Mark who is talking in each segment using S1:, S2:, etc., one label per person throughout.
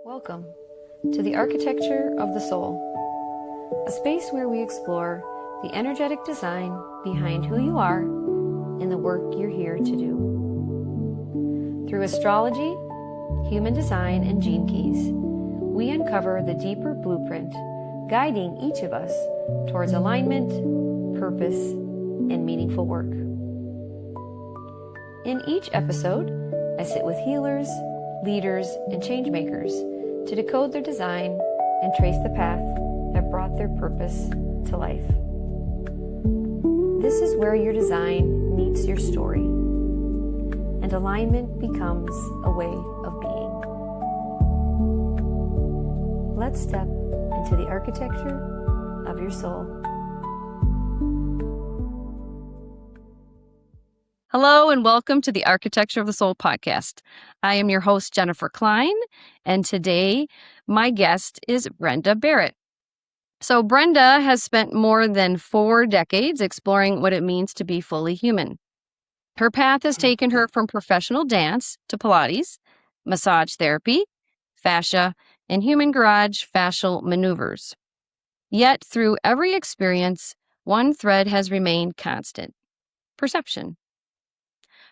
S1: Welcome to the Architecture of the Soul, a space where we explore the energetic design behind who you are and the work you're here to do. Through astrology, human design, and gene keys, we uncover the deeper blueprint guiding each of us towards alignment, purpose, and meaningful work. In each episode, I sit with healers, leaders, and changemakers to decode their design and trace the path that brought their purpose to life. This is where your design meets your story, and alignment becomes a way of being. Let's step into the architecture of your soul. Hello and welcome to the Architecture of the Soul podcast. I am your host, Jennifer Klein, and today my guest is Brenda Barrett. So Brenda has spent more than 4 decades exploring what it means to be fully human. Her path has taken her from professional dance to Pilates, massage therapy, fascia, and human garage fascial maneuvers. Yet through every experience, one thread has remained constant: perception.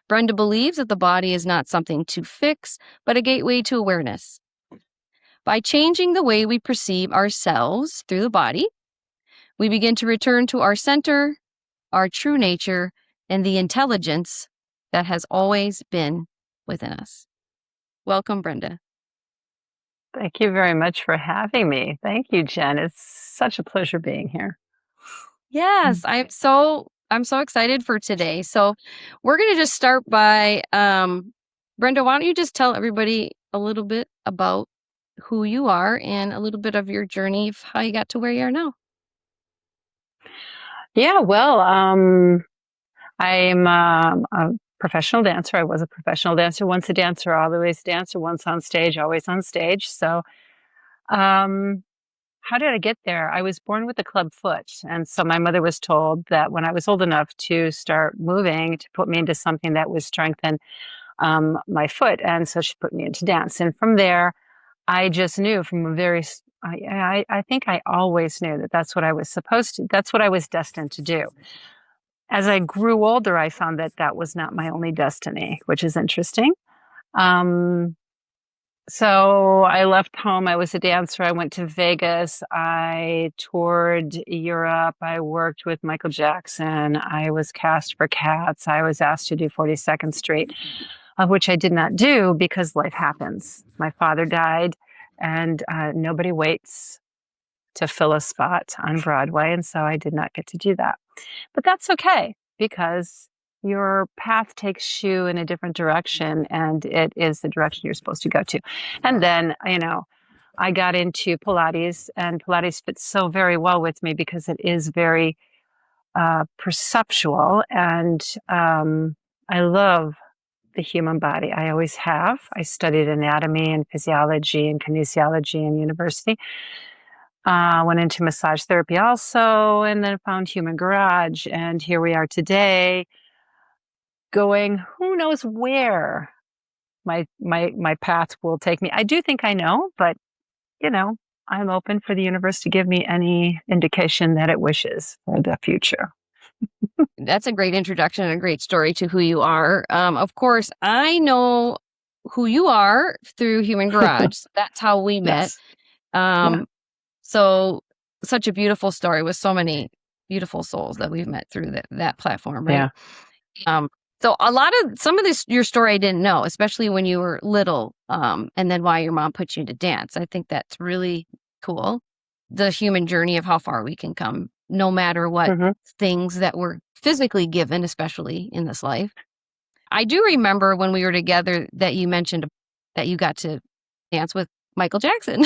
S1: Brenda believes that the body is not something to fix, but a gateway to awareness. By changing the way we perceive ourselves through the body, we begin to return to our center, our true nature, and the intelligence that has always been within us. Welcome, Brenda.
S2: Thank you very much for having me. Thank you, Jen. It's such a pleasure being here.
S1: Yes, I'm so excited for today. So we're going to just start by, Brenda, why don't you just tell everybody a little bit about who you are and a little bit of your journey of how you got to where you are now.
S2: Yeah, well, I'm a professional dancer. I was a professional dancer, once a dancer, always a dancer, once on stage, always on stage. So how did I get there? I was born with a club foot. And so my mother was told that when I was old enough to start moving, to put me into something that would strengthen my foot. And so she put me into dance. And from there, I just knew from a very, I think I always knew that that's what I was that's what I was destined to do. As I grew older, I found that that was not my only destiny, which is interesting. So I left home. I was a dancer. I went to Vegas. I toured Europe. I worked with Michael Jackson. I was cast for Cats. I was asked to do 42nd Street, of which I did not do because life happens. My father died, and nobody waits to fill a spot on Broadway, and so I did not get to do that. But that's okay, because your path takes you in a different direction, and it is the direction you're supposed to go to. And then, I got into Pilates, and Pilates fits so very well with me because it is very perceptual, and I love the human body. I always have. I studied anatomy and physiology and kinesiology in university. Went into massage therapy also, and then found human garage, and here we are today, going who knows where my path will take me. I do think I know, but I'm open for the universe to give me any indication that it wishes for the future.
S1: That's a great introduction and a great story to who you are. Of course, I know who you are through Human Garage. That's how we met.
S2: Yes.
S1: So such a beautiful story with so many beautiful souls that we've met through that platform, right?
S2: Yeah.
S1: So some of your story I didn't know, especially when you were little, and then why your mom put you into dance. I think that's really cool. The human journey of how far we can come, no matter what things that we're physically given, especially in this life. I do remember when we were together that you mentioned that you got to dance with Michael Jackson.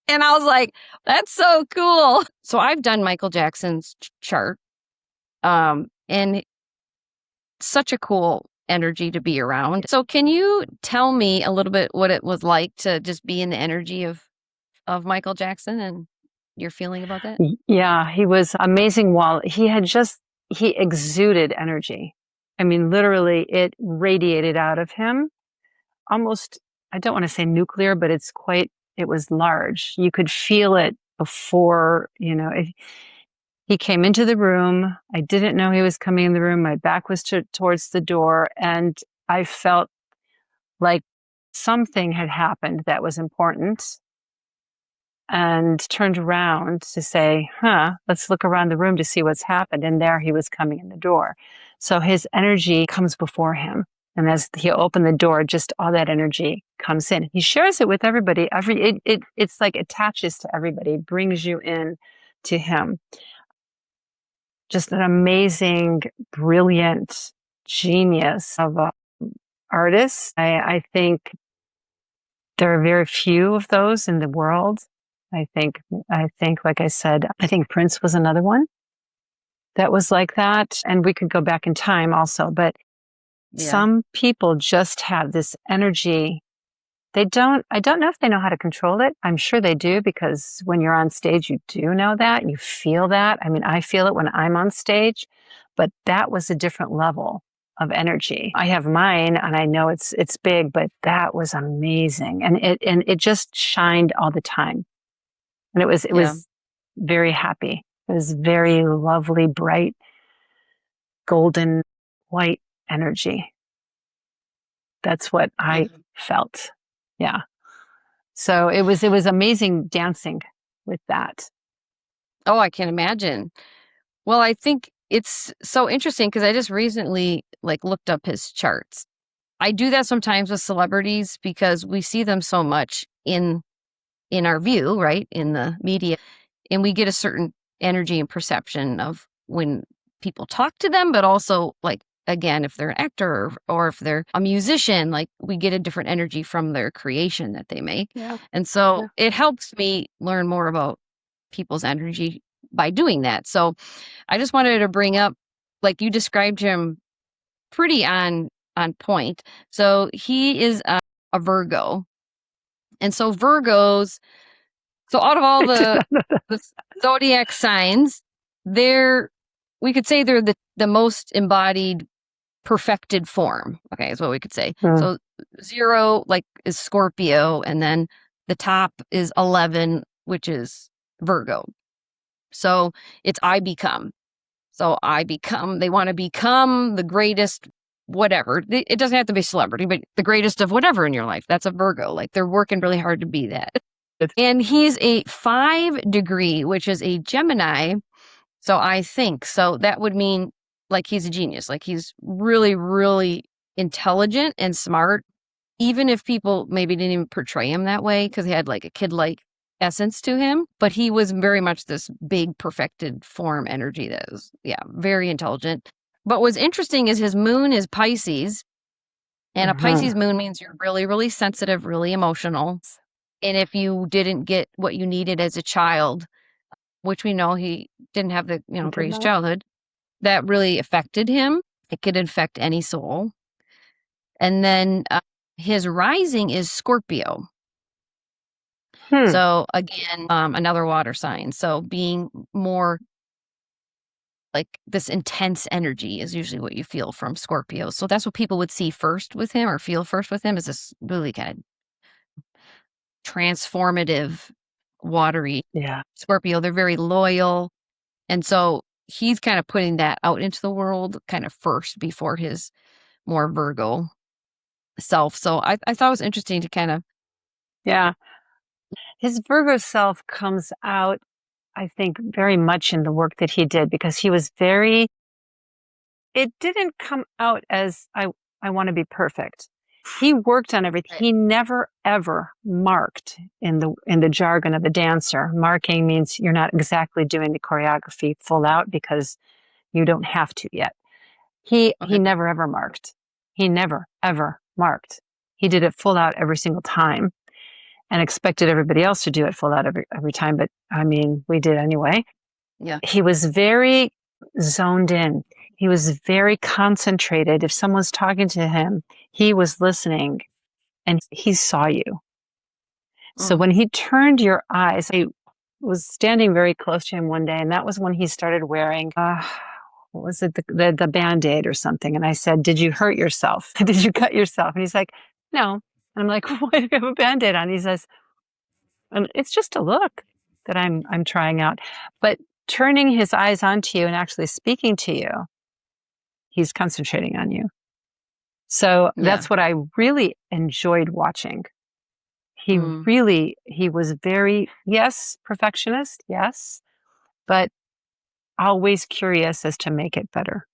S1: And I was like, that's so cool. So I've done Michael Jackson's chart. And such a cool energy to be around. So can you tell me a little bit what it was like to just be in the energy of Michael Jackson and your feeling about that?
S2: Yeah, he was amazing. He exuded energy. I mean, literally it radiated out of him almost I don't want to say nuclear, but it was large. You could feel it before, he came into the room. I didn't know he was coming in the room. My back was towards the door, and I felt like something had happened that was important, and turned around to say, let's look around the room to see what's happened. And there he was coming in the door. So his energy comes before him. And as he opened the door, just all that energy comes in. He shares it with everybody. It's like attaches to everybody, brings you in to him. Just an amazing, brilliant genius of an artist. I think there are very few of those in the world. I think, like I said, I think Prince was another one that was like that. And we could go back in time also, but some people just have this energy. I don't know if they know how to control it. I'm sure they do, because when you're on stage, you do know that, you feel that. I mean, I feel it when I'm on stage, but that was a different level of energy. I have mine, and I know it's big, but that was amazing. And it just shined all the time. And it was very happy. It was very lovely, bright, golden, white energy. That's what I felt. Yeah. So it was amazing dancing with that.
S1: Oh, I can imagine. Well, I think it's so interesting because I just recently looked up his charts. I do that sometimes with celebrities because we see them so much in our view, right, in the media, and we get a certain energy and perception of when people talk to them, but also again, if they're an actor or if they're a musician, we get a different energy from their creation that they make.
S2: Yeah.
S1: And so it helps me learn more about people's energy by doing that. So I just wanted to bring up, you described him pretty on point. So he is a Virgo. And so Virgos, so out of all the zodiac signs, we could say they're the most embodied perfected form. Okay, is what we could say. So 0 is Scorpio, and then the top is 11, which is Virgo. So it's I become. So they want to become the greatest whatever. It doesn't have to be celebrity, but the greatest of whatever in your life. That's a Virgo. They're working really hard to be that. And he's a 5 degree, which is a Gemini. So I think, so that would mean he's a genius. He's really, really intelligent and smart, even if people maybe didn't even portray him that way because he had a kid-like essence to him. But he was very much this big perfected form energy that was, very intelligent. But what's interesting is his moon is Pisces. And a Pisces moon means you're really, really sensitive, really emotional. And if you didn't get what you needed as a child, which we know he didn't have the greatest childhood, that really affected him. It could infect any soul. And then his rising is Scorpio. So again, another water sign. So being more this intense energy is usually what you feel from Scorpio. So that's what people would see first with him or feel first with him, is this really kind of transformative, watery Scorpio. They're very loyal. And so he's kind of putting that out into the world kind of first before his more Virgo self. So I thought it was interesting to kind of.
S2: Yeah. His Virgo self comes out, I think, very much in the work that he did, because he was it didn't come out as I want to be perfect. He worked on everything. He never ever marked in the jargon of the dancer. Marking means you're not exactly doing the choreography full out because you don't have to yet. He never ever marked. He never ever marked. He did it full out every single time and expected everybody else to do it full out every time. But I mean, we did anyway.
S1: Yeah.
S2: He was very zoned in. He was very concentrated. If someone was talking to him, he was listening and he saw you. So when he turned your eyes, I was standing very close to him one day, and that was when he started wearing, what was it, the Band-Aid or something. And I said, "Did you hurt yourself? Did you cut yourself?" And he's like, "No." And I'm like, why do you have a Band-Aid on? He says, and it's just a look that I'm trying out. But turning his eyes onto you and actually speaking to you, he's concentrating on you. So
S1: Yeah.
S2: that's what I really enjoyed watching.
S1: Mm,
S2: He was very, yes, perfectionist, yes, but always curious as to make it better.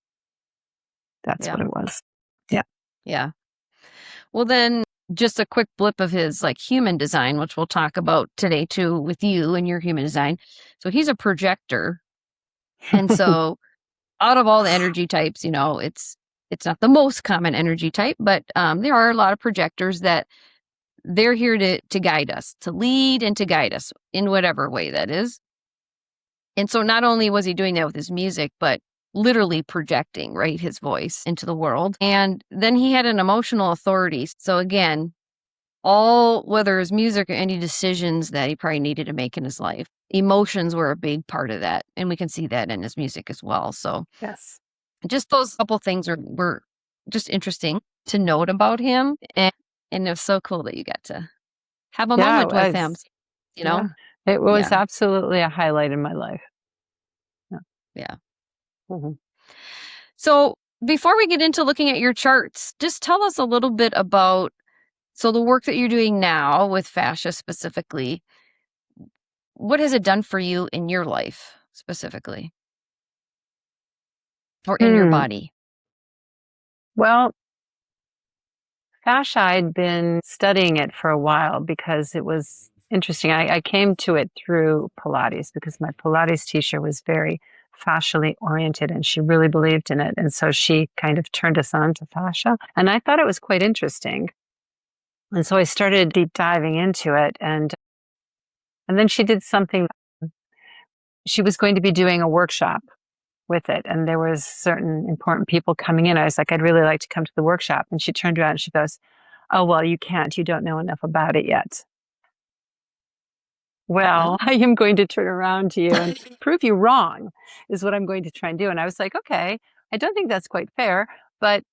S2: That's
S1: yeah.
S2: what it was. Yeah.
S1: Yeah. Well, then just a quick blip of his like human design, which we'll talk about today too with you and your human design. So he's a projector. And so out of all the energy types, it's not the most common energy type, but there are a lot of projectors that they're here to guide us, to lead and to guide us in whatever way that is. And so not only was he doing that with his music, but literally projecting, right, his voice into the world. And then he had an emotional authority. So again, all, whether it's music or any decisions that he probably needed to make in his life, emotions were a big part of that. And we can see that in his music as well. So
S2: Yes.
S1: just those couple things were just interesting to note about him. And it was so cool that you got to have a
S2: Yeah, it
S1: moment with him,
S2: was.
S1: you
S2: Yeah.
S1: know?
S2: It was
S1: Yeah.
S2: absolutely a highlight in my life. Yeah.
S1: Yeah.
S2: Mhm.
S1: So before we get into looking at your charts, just tell us a little bit about the work that you're doing now with fascia specifically. What has it done for you in your life specifically or in your
S2: Hmm.
S1: body?
S2: Well, fascia, I'd been studying it for a while because it was interesting. I came to it through Pilates because my Pilates teacher was very fascially oriented and she really believed in it. And so she kind of turned us on to fascia. And I thought it was quite interesting. And so I started deep diving into it. And then she did something. She was going to be doing a workshop with it. And there was certain important people coming in. I was like, I'd really like to come to the workshop. And she turned around and she goes, oh, well, you can't. You don't know enough about it yet. Well,
S1: Oh,
S2: I am going to turn around to you and prove you wrong, is what I'm going to try and do. And I was like, okay, I don't think that's quite fair, but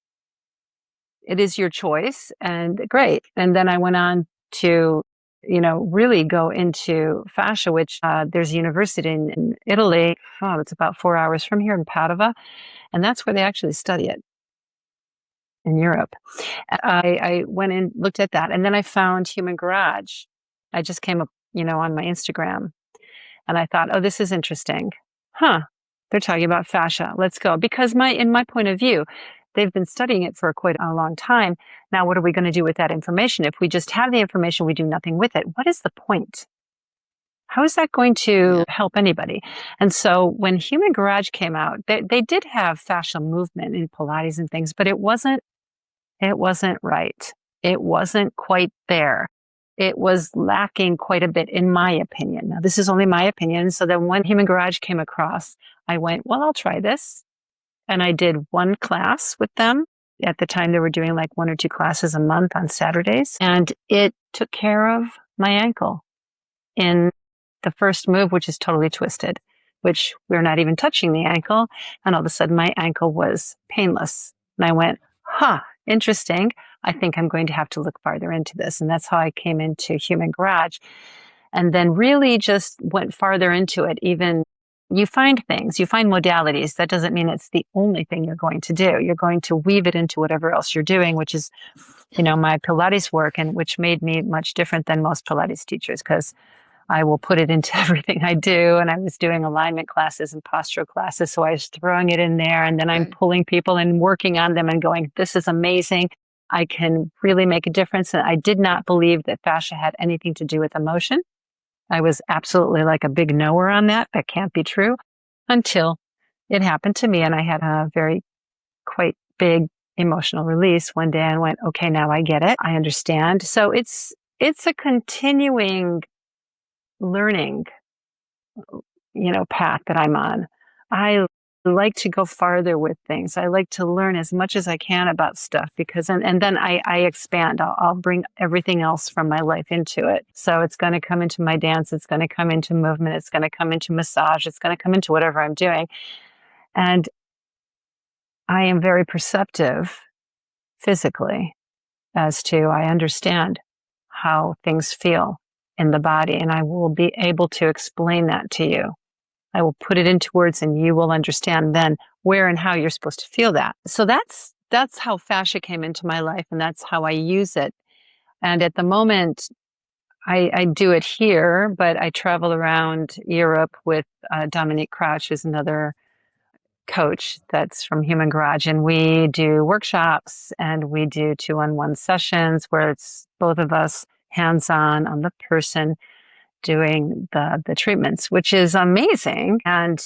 S2: it is your choice and great. And then I went on to, really go into fascia, which there's a university in Italy. Oh, it's about 4 hours from here in Padova. And that's where they actually study it in Europe. I went and looked at that. And then I found Human Garage. I just came up, on my Instagram. And I thought, oh, this is interesting. Huh. They're talking about fascia. Let's go. Because in my point of view, they've been studying it for quite a long time. Now, what are we going to do with that information? If we just have the information, we do nothing with it. What is the point? How is that going to
S1: yeah.
S2: help anybody? And so when Human Garage came out, they did have fascial movement in Pilates and things, but it wasn't right. It wasn't quite there. It was lacking quite a bit, in my opinion. Now, this is only my opinion. So then when Human Garage came across, I went, well, I'll try this. And I did one class with them. At the time, they were doing like 1 or 2 classes a month on Saturdays. And it took care of my ankle in the first move, which is totally twisted, which we're not even touching the ankle. And all of a sudden, my ankle was painless. And I went, huh, interesting. I think I'm going to have to look farther into this. And that's how I came into Human Garage. And then really just went farther into it. Even you find things, you find modalities. That doesn't mean it's the only thing you're going to do. You're going to weave it into whatever else you're doing, which is, my Pilates work, and which made me much different than most Pilates teachers because I will put it into everything I do. And I was doing alignment classes and postural classes. So I was throwing it in there, and then I'm
S1: Right.
S2: pulling people and working on them and going, this is amazing. I can really make a difference. And I did not believe that fascia had anything to do with emotion. I was absolutely like a big knower on that. That can't be true until it happened to me. And I had a very quite big emotional release one day and went, okay, now I get it. I understand. So it's a continuing learning, path that I'm on. I like to go farther with things. I like to learn as much as I can about stuff because, and then I expand. I'll bring everything else from my life into it. So it's going to come into my dance. It's going to come into movement. It's going to come into massage. It's going to come into whatever I'm doing. And I am very perceptive physically. as to I understand how things feel in the body, and I will be able to explain that to you. I will put it into words and you will understand then where and how you're supposed to feel that. So that's how fascia came into my life, and that's how I use it. And at the moment, I do it here, but I travel around Europe with Dominique Crouch, who's another coach that's from Human Garage, and we do workshops and we do 2-on-1 sessions where it's both of us hands-on on the person doing the treatments, which is amazing. And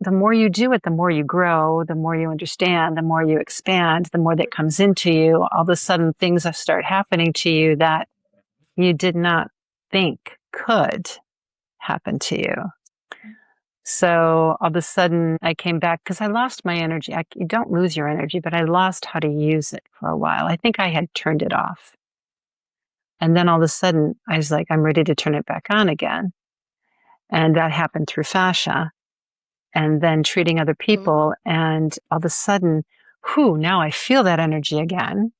S2: the more you do it, the more you grow, the more you understand, the more you expand, the more that comes into you. All of a sudden, things start happening to you that you did not think could happen to you. So all of a sudden, I came back because I lost my energy. You don't lose your energy, but I lost how to use it for a while. I think I had turned it off. And then all of a sudden, I was like, I'm ready to turn it back on again. And that happened through fascia and then treating other people. And all of a sudden, now I feel that energy again.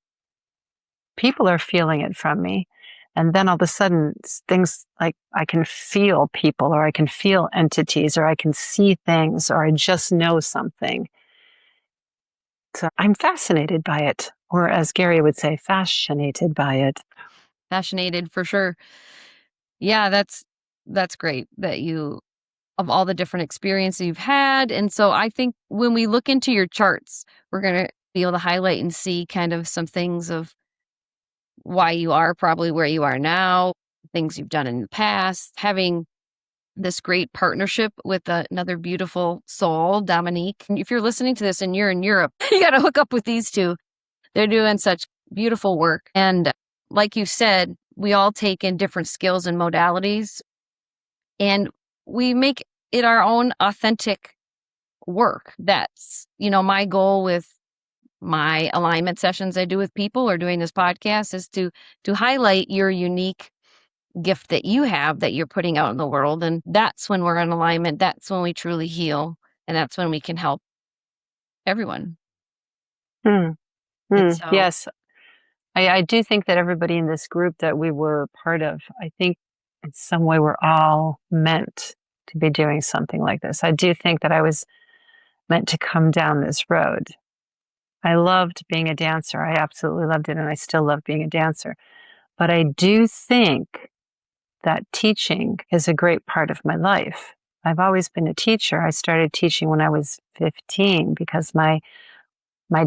S2: People are feeling it from me. And then all of a sudden, things like I can feel people, or I can feel entities, or I can see things, or I just know something. So I'm fascinated by it, or as Gary would say, fascinated by it.
S1: Fascinated for sure. Yeah, that's great that you, of all the different experiences you've had. And so I think when we look into your charts, we're going to be able to highlight and see kind of some things of why you are probably where you are now, things you've done in the past, having this great partnership with another beautiful soul, Dominique. If you're listening to this and you're in Europe, you got to hook up with these two. They're doing such beautiful work. And like you said, we all take in different skills and modalities, and we make it our own authentic work. That's, my goal with my alignment sessions I do with people or doing this podcast is to highlight your unique gift that you have that you're putting out in the world. And that's when we're in alignment. That's when we truly heal. And that's when we can help everyone.
S2: Yes. I do think that everybody in this group that we were part of, I think in some way we're all meant to be doing something like this. I do think that I was meant to come down this road. I loved being a dancer. I absolutely loved it. And I still love being a dancer. But I do think that teaching is a great part of my life. I've always been a teacher. I started teaching when I was 15 because my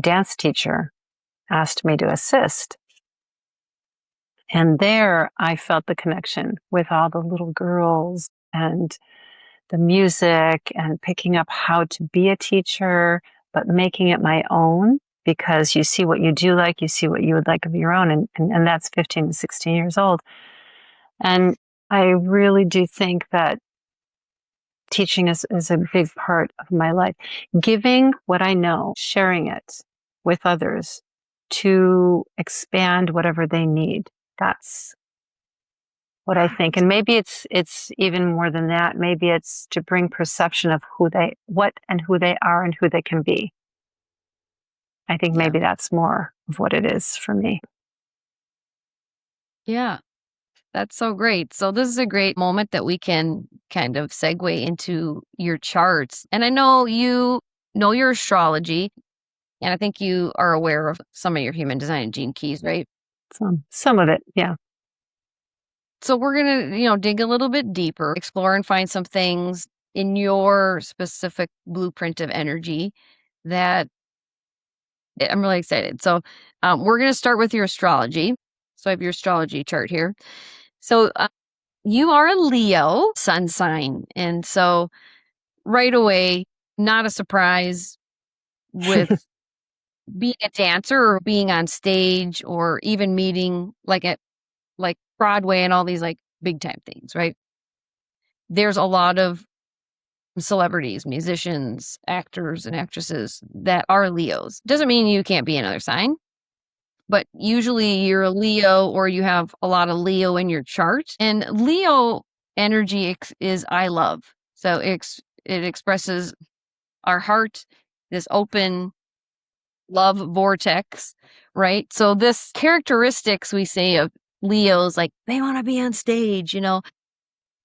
S2: dance teacher asked me to assist. And there I felt the connection with all the little girls and the music and picking up how to be a teacher, but making it my own, because you see what you do like, you see what you would like of your own. And that's 15 to 16 years old. And I really do think that teaching is a big part of my life. Giving what I know, sharing it with others to expand whatever they need. That's what I think. And maybe it's even more than that. Maybe it's to bring perception of who they are and who they can be. I think maybe that's more of what it is for me.
S1: Yeah, that's so great. So this is a great moment that we can kind of segue into your charts. And I know you know your astrology, and I think you are aware of some of your human design gene keys, right?
S2: Some of it, yeah.
S1: So we're going to, dig a little bit deeper, explore and find some things in your specific blueprint of energy that I'm really excited. So we're going to start with your astrology. So I have your astrology chart here. So you are a Leo sun sign. And so right away, not a surprise with being a dancer or being on stage or even meeting at Broadway and all these big time things, right? There's a lot of celebrities, musicians, actors, and actresses that are Leos. Doesn't mean you can't be another sign, but usually you're a Leo or you have a lot of Leo in your chart. And Leo energy is I love. So it expresses our heart, this open, love vortex, right? So this characteristics we say of Leos, like they want to be on stage,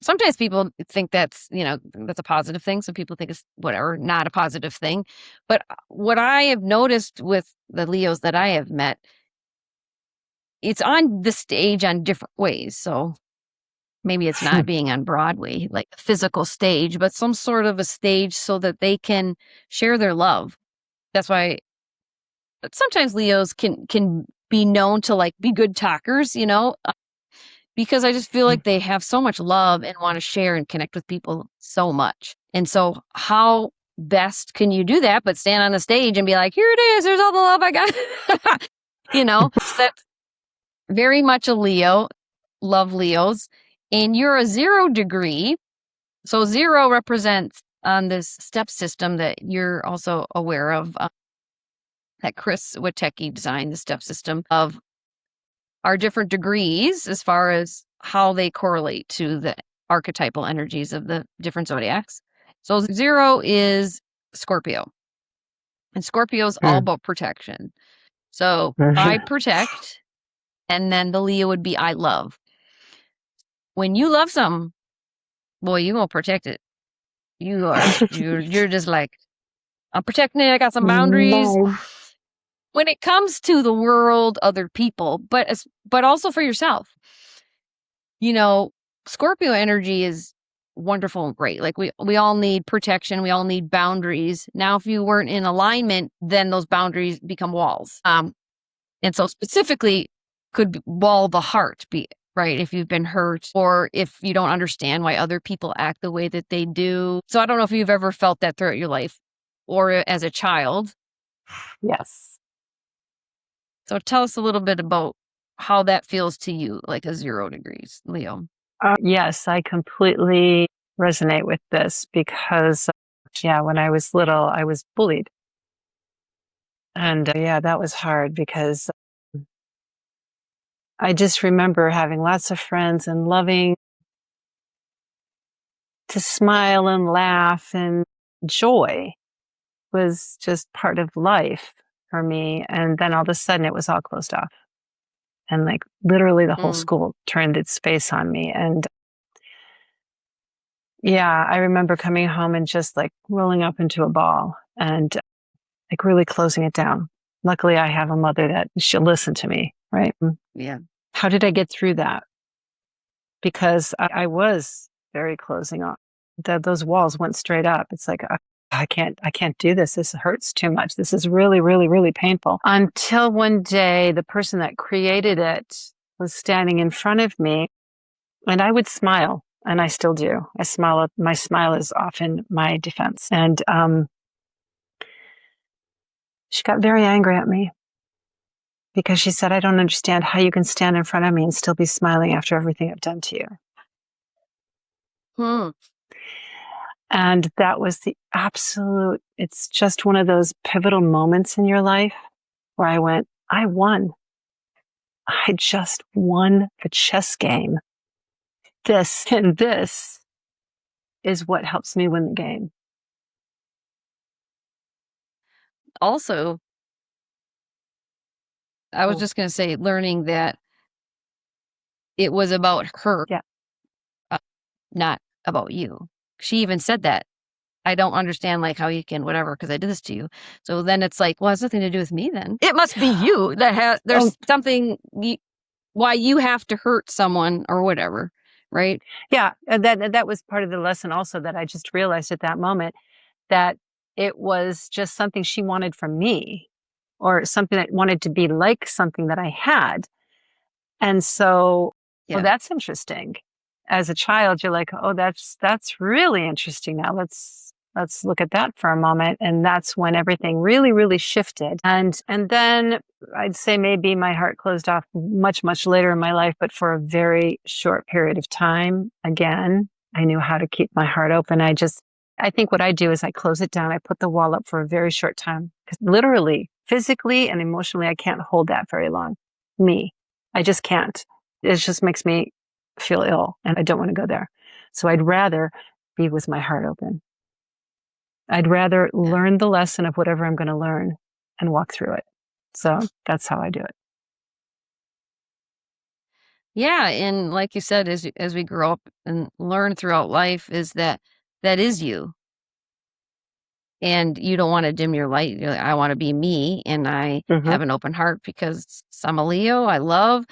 S1: sometimes people think that's a positive thing. Some people think it's whatever, not a positive thing. But what I have noticed with the Leos that I have met, it's on the stage on different ways. So maybe it's not being on Broadway, like a physical stage, but some sort of a stage so that they can share their love. That's why sometimes Leos can be known to like be good talkers, because I just feel like they have so much love and want to share and connect with people so much. And so how best can you do that but stand on the stage and be like, here it is, there's all the love I got. So that's very much a Leo. Love Leos. And you're a 0 degree. So 0 represents on this step system that you're also aware of, that Chris Witecki designed, the step system of our different degrees as far as how they correlate to the archetypal energies of the different zodiacs. So 0 is Scorpio. And Scorpio is all about protection. So I protect, and then the Leo would be I love. When you love something, boy, you gonna protect it. You're just like, I'm protecting it. I got some boundaries.
S2: Nice.
S1: When it comes to the world, other people, but also for yourself, Scorpio energy is wonderful and great. Like we all need protection. We all need boundaries. Now, if you weren't in alignment, then those boundaries become walls. And so specifically could wall the heart be right if you've been hurt or if you don't understand why other people act the way that they do. So I don't know if you've ever felt that throughout your life or as a child.
S2: Yes.
S1: So tell us a little bit about how that feels to you, like a 0 degrees, Leo.
S2: Yes, I completely resonate with this because, when I was little, I was bullied. And that was hard because I just remember having lots of friends and loving to smile and laugh, and joy was just part of life for me. And then all of a sudden it was all closed off. And like literally the whole school turned its face on me. And I remember coming home and just like rolling up into a ball and like really closing it down. Luckily, I have a mother that she'll listen to me, right?
S1: Yeah.
S2: How did I get through that? Because I was very closing off. Those walls went straight up. It's like, I can't do this. This hurts too much. This is really, really, really painful. Until one day, the person that created it was standing in front of me, and I would smile, and I still do. I smile. My smile is often my defense. And she got very angry at me because she said, I don't understand how you can stand in front of me and still be smiling after everything I've done to you. And that was the absolute, it's just one of those pivotal moments in your life where I went, I won. I just won the chess game. This and this is what helps me win the game.
S1: Also, I was just going to say, learning that it was about her, not about you. She even said that. I don't understand like how you can whatever because I did this to you. So then it's like, well, it has nothing to do with me then. It must be you that there's something why you have to hurt someone or whatever, right?
S2: Yeah, that was part of the lesson also that I just realized at that moment, that it was just something she wanted from me or something that wanted to be like something that I had. And so, well, that's interesting. As a child, you're like, oh, that's really interesting. Now let's look at that for a moment. And that's when everything really, really shifted. And then I'd say maybe my heart closed off much, much later in my life, but for a very short period of time. Again, I knew how to keep my heart open. I think what I do is I close it down. I put the wall up for a very short time because literally, physically and emotionally, I can't hold that very long. I just can't. It just makes me feel ill and I don't want to go there. So I'd rather be with my heart open. I'd rather learn the lesson of whatever I'm going to learn and walk through it. So that's how I do it.
S1: Yeah, and like you said, as we grow up and learn throughout life, is that is you, and you don't want to dim your light. You're like, I want to be me, and I
S2: Mm-hmm.
S1: have an open heart because I'm a Leo. I love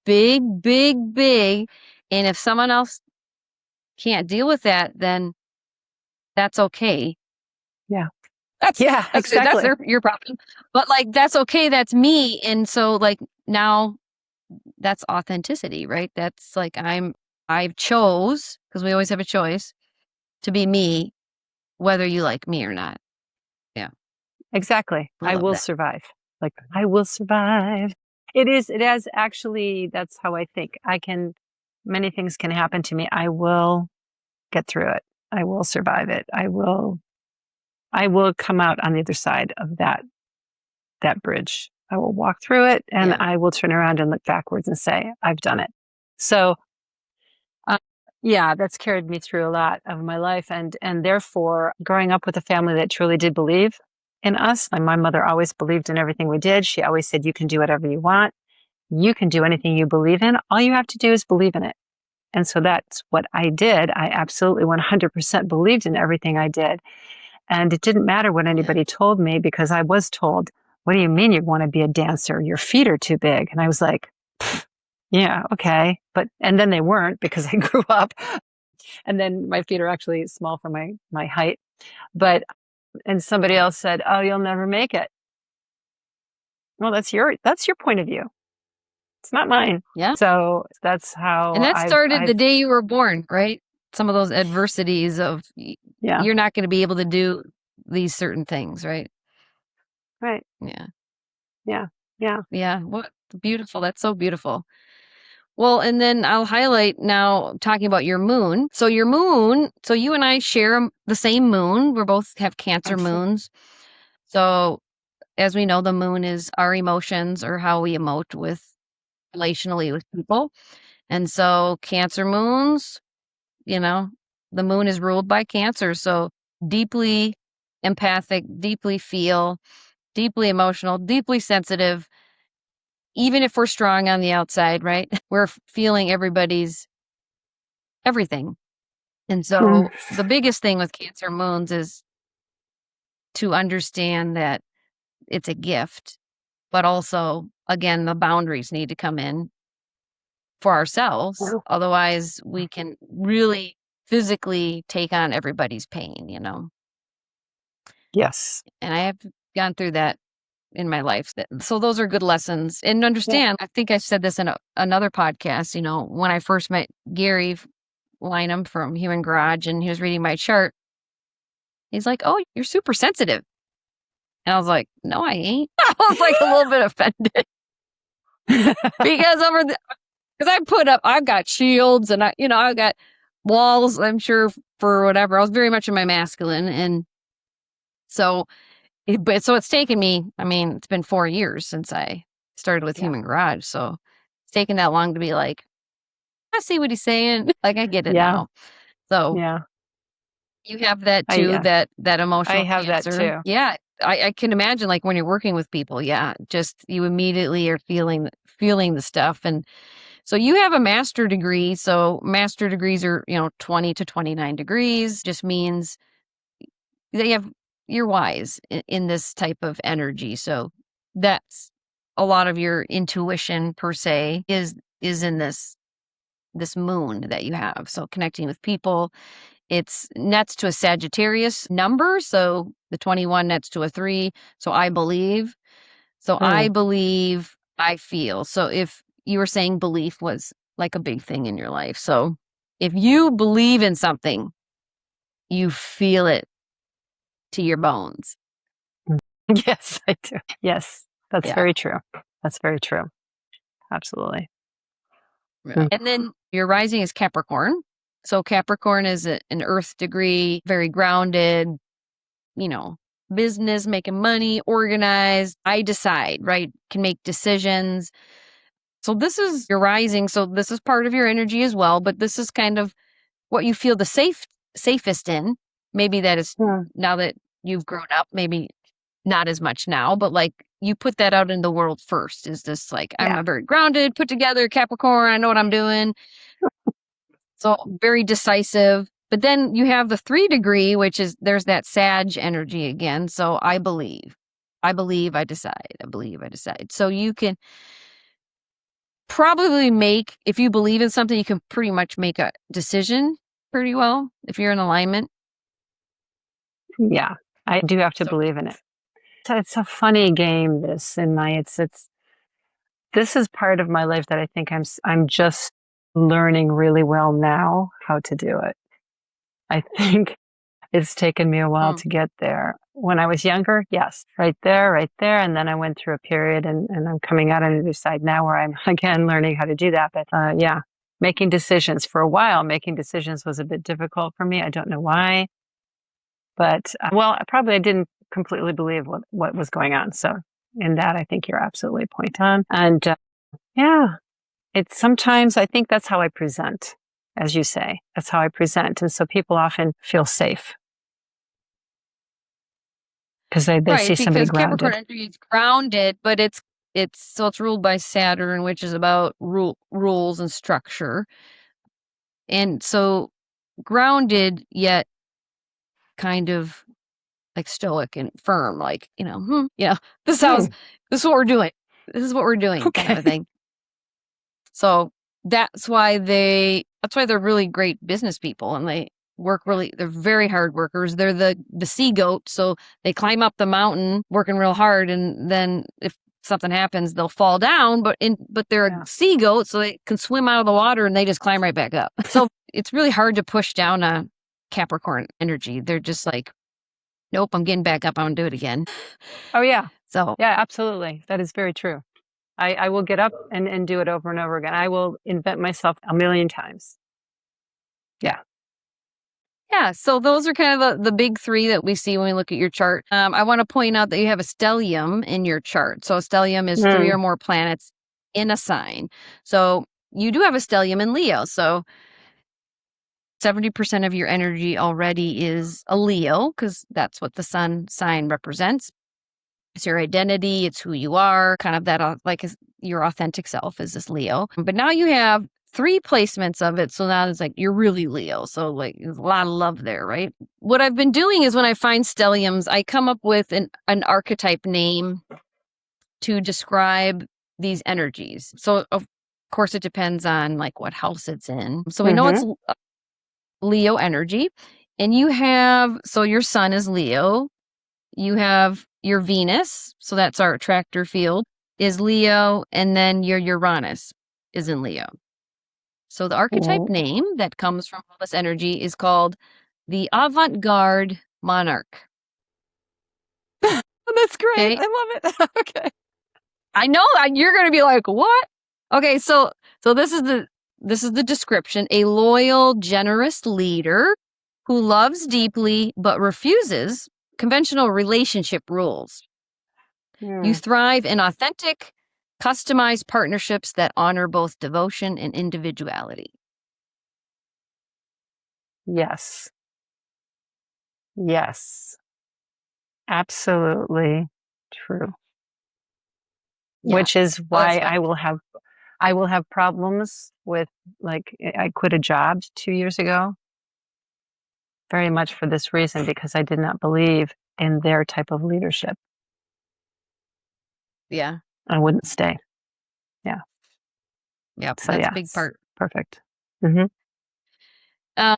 S1: big, big, big, and if someone else can't deal with that, then that's okay.
S2: Yeah.
S1: That's
S2: Yeah,
S1: that's
S2: exactly.
S1: your problem. But like that's okay. That's me, and so like now that's authenticity, right? That's like I've chose, because we always have a choice, to be me, whether you like me or not. Yeah.
S2: Exactly.
S1: I
S2: I
S1: love
S2: will
S1: that.
S2: survive. Like, I will survive. It has actually, that's how I think. Many things can happen to me. I will get through it. I will survive it. I will come out on the other side of that bridge. I will walk through it and
S1: Yeah.
S2: I will turn around and look backwards and say, I've done it. So, uh, yeah, that's carried me through a lot of my life. And therefore, growing up with a family that truly did believe in us, and my mother always believed in everything we did. She always said, you can do whatever you want. You can do anything you believe in. All you have to do is believe in it. And so that's what I did. I absolutely 100% believed in everything I did. And it didn't matter what
S1: Yeah.
S2: anybody told me, because I was told, what do you mean you want to be a dancer? Your feet are too big. And I was like, yeah, okay. And then they weren't, because I grew up, and then my feet are actually small for my height. And somebody else said, oh, you'll never make it. Well, that's your point of view. It's not mine.
S1: Yeah.
S2: So that's how
S1: And that started the
S2: I've,
S1: day you were born, right? Some of those adversities of
S2: yeah,
S1: you're not going to be able to do these certain things, right?
S2: right.
S1: Yeah.
S2: Yeah. Yeah.
S1: Yeah. What beautiful. That's so beautiful. Well, and then I'll highlight now talking about your moon. So your moon, so you and I share the same moon. We both have Cancer
S2: Absolutely.
S1: moons. So as we know, the moon is our emotions, or how we emote with relationally with people. And so Cancer moons, you know, the moon is ruled by Cancer. So deeply empathic, deeply feel, deeply emotional, deeply sensitive. Even if we're strong on the outside, right? We're feeling everybody's everything. And
S2: Mm.
S1: so the biggest thing with Cancer moons is to understand that it's a gift, but also, again, the boundaries need to come in for ourselves.
S2: Well,
S1: Otherwise, we can really physically take on everybody's pain, you know?
S2: yes.
S1: And I have gone through that in my life. So those are good lessons. And
S2: Yeah.
S1: understand, I think I said this in another podcast, you know, when I first met Gary Lynham from Human Garage, and he was reading my chart, he's like, "Oh, you're super sensitive." And I was like, "No, I ain't." I was like a little bit offended because I've got shields, and I've got walls, I'm sure, for whatever. I was very much in my masculine. And so, so it's taken me, I mean, it's been 4 years since I started with
S2: Yeah.
S1: Human Garage. So it's taken that long to be like, I see what he's saying. Like, I get it
S2: Yeah.
S1: now. So
S2: Yeah.
S1: you have that
S2: I
S1: too, that
S2: I
S1: emotional
S2: have that
S1: Cancer.
S2: too.
S1: Yeah. I can imagine, like, when you're working with people, yeah, just you immediately are feeling the stuff. And so you have a master degree. So master degrees are, 20 to 29 degrees, just means that you're wise in this type of energy. So that's a lot of your intuition per se is in this moon that you have. So connecting with people, it's nets to a Sagittarius number. So the 21 nets to a 3. So I believe. So I
S2: Mm.
S1: believe, I feel. So if you were saying belief was like a big thing in your life. So if you believe in something, you feel it to your bones.
S2: Yes, I do. Yes, that's
S1: Yeah.
S2: very true. That's very true. Absolutely.
S1: Yeah.
S2: Mm.
S1: And then your rising is Capricorn. So Capricorn is an earth degree, very grounded, you know, business, making money, organized. I decide, right? Can make decisions. So this is your rising. So this is part of your energy as well, but this is kind of what you feel the safest in. Maybe that is,
S2: Mm.
S1: now that you've grown up, maybe not as much now, but like you put that out in the world first. Is this like, I'm
S2: Yeah.
S1: a very grounded, put together Capricorn. I know what I'm doing. So very decisive. But then you have the 3 degree, which is there's that Sag energy again. So I believe, I decide, I believe, I decide. So you can probably make, if you believe in something, you can pretty much make a decision pretty well if you're in alignment.
S2: Yeah. I do have to believe in it. So it's a funny game, this, and this is part of my life that I think I'm just learning really well now how to do it. I think it's taken me a while to get there. When I was younger, yes, right there. And then I went through a period and I'm coming out on the other side now where I'm again learning how to do that. But yeah, making decisions for a while, making decisions was a bit difficult for me. I don't know why. But well, I didn't completely believe what was going on. So in that, I think you're absolutely point on. And yeah, it's sometimes I think that's how I present, as you say. That's how I present. And so people often feel safe because they
S1: Right,
S2: see somebody
S1: because
S2: grounded.
S1: Capricorn energy is grounded, but it's ruled by Saturn, which is about rules and structure. And so grounded, yet kind of like stoic and firm, like, this is what we're doing. This is what we're doing, kind of a thing. So that's why they're really great business people, and they they're very hard workers. They're the sea goat, so they climb up the mountain working real hard, and then if something happens, they'll fall down, but they're a sea goat, so they can swim out of the water and they just climb right back up. So it's really hard to push down a Capricorn energy. They're just like, nope, I'm getting back up. I'm gonna do it again.
S2: Oh yeah.
S1: So
S2: yeah, absolutely. That is very true. I will get up and do it over and over again. I will invent myself a million times. Yeah.
S1: Yeah, so those are kind of the big 3 that we see when we look at your chart. I want to point out that you have a stellium in your chart. So a stellium is 3 or more planets in a sign. So you do have a stellium in Leo. So 70% of your energy already is a Leo, because that's what the sun sign represents. It's your identity. It's who you are. Kind of that, like your authentic self is this Leo. But now you have 3 placements of it. So now it's like, you're really Leo. So like there's a lot of love there, right? What I've been doing is when I find stelliums, I come up with an archetype name to describe these energies. So of course it depends on like what house it's in. So we know it's Leo energy. And you have, so your sun is Leo. You have your Venus, so that's our attractor field, is Leo, and then your Uranus is in Leo. So the archetype name that comes from all this energy is called the avant-garde monarch.
S2: Oh, that's great.
S1: Okay?
S2: I love it. Okay.
S1: I know you're going to be like, what? Okay, so this is the description: a loyal, generous leader who loves deeply but refuses conventional relationship rules. You thrive in authentic, customized partnerships that honor both devotion and individuality.
S2: Yes. Yes. Absolutely true.
S1: Yeah.
S2: Which is why I will have problems with, like, I quit a job 2 years ago. Very much for this reason, because I did not believe in their type of leadership.
S1: Yeah.
S2: I wouldn't stay. Yeah.
S1: Yep.
S2: So
S1: That's a big part.
S2: Perfect.
S1: Yeah.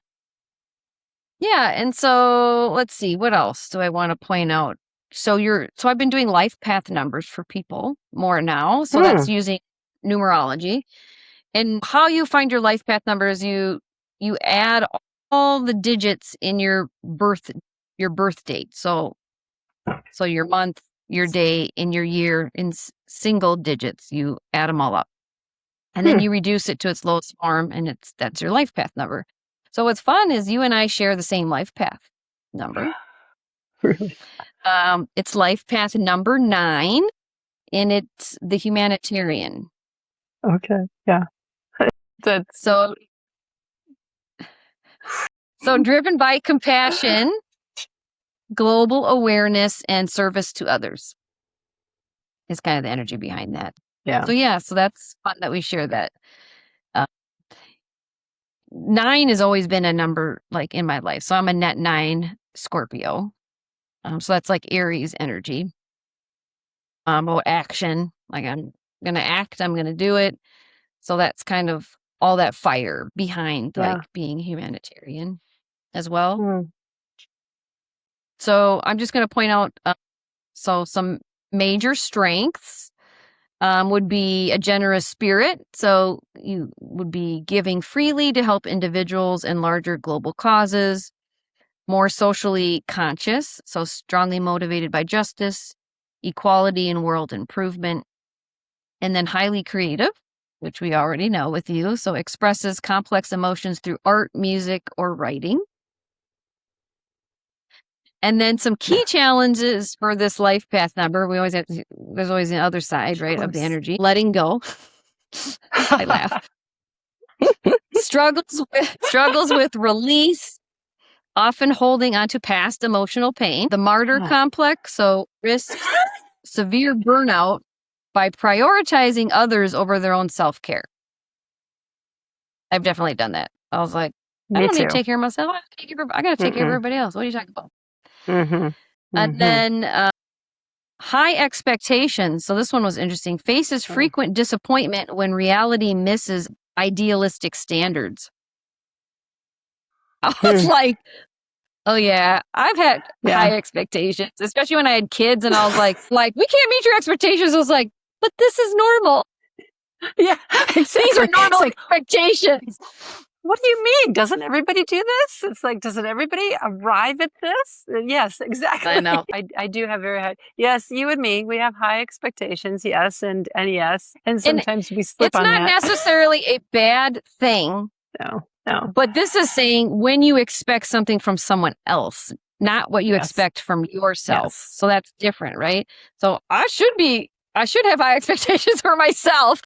S1: And so let's see, what else do I want to point out? So I've been doing life path numbers for people more now. So that's using numerology. And how you find your life path number is you add all the digits in your birth date. So your month, your day, and your year in single digits. You add them all up. And then you reduce it to its lowest form, and that's your life path number. So what's fun is you and I share the same life path number.
S2: Really?
S1: It's life path number 9, and it's the humanitarian.
S2: Okay. Yeah.
S1: So driven by compassion, global awareness and service to others is kind of the energy behind that.
S2: Yeah.
S1: So that's fun that we share that. 9 has always been a number like in my life. So I'm a net 9 Scorpio. So that's like Aries energy. Action, like I'm going to act, I'm going to do it. So that's kind of all that fire behind like being humanitarian as well.
S2: Mm.
S1: So I'm just going to point out, so some major strengths would be a generous spirit. So you would be giving freely to help individuals and larger global causes. More socially conscious, so strongly motivated by justice, equality, and world improvement. And then highly creative, which we already know with you. So expresses complex emotions through art, music, or writing. And then some key challenges for this life path number. We always have to, there's always the other side, right, of the energy. Letting go. I laugh. Struggles with release, often holding onto past emotional pain. The martyr complex, so risks severe burnout by prioritizing others over their own self-care. I've definitely done that. I was like, I don't need to take care of myself. I got to take care of everybody else. What are you talking about? And then high expectations. So this one was interesting. Faces frequent disappointment when reality misses idealistic standards. I was like, oh yeah, I've had high expectations, especially when I had kids, and I was like, we can't meet your expectations. I was like, but this is normal.
S2: Yeah, exactly.
S1: These are normal expectations.
S2: What do you mean? Doesn't everybody do this? It's like, doesn't everybody arrive at this? Yes, exactly.
S1: I know.
S2: I do have very high. Yes, you and me, we have high expectations. Yes, and yes, and sometimes we slip on that.
S1: It's not necessarily a bad thing.
S2: No.
S1: But this is saying when you expect something from someone else, not what you expect from yourself.
S2: Yes.
S1: So that's different, right? So I should have high expectations for myself,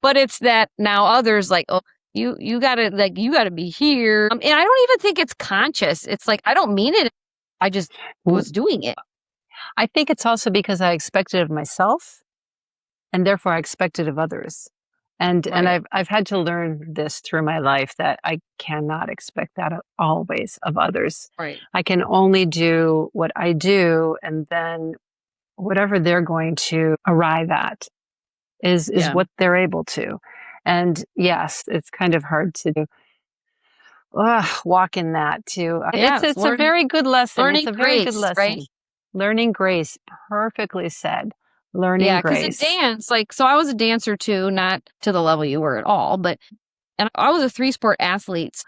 S1: but it's that now others like, oh, you gotta be here. And I don't even think it's conscious. It's like, I don't mean it. I just was doing it.
S2: I think it's also because I expected of myself and therefore I expected of others. And I've had to learn this through my life that I cannot expect that always of others.
S1: Right.
S2: I can only do what I do, and then whatever they're going to arrive at is what they're able to. And yes, it's kind of hard to walk in that too. It's a very good lesson. It's a very good lesson. Right? Learning grace, perfectly said. Learning grace.
S1: Yeah, because in dance, so I was a dancer too, not to the level you were at all, and I was a 3-sport athlete,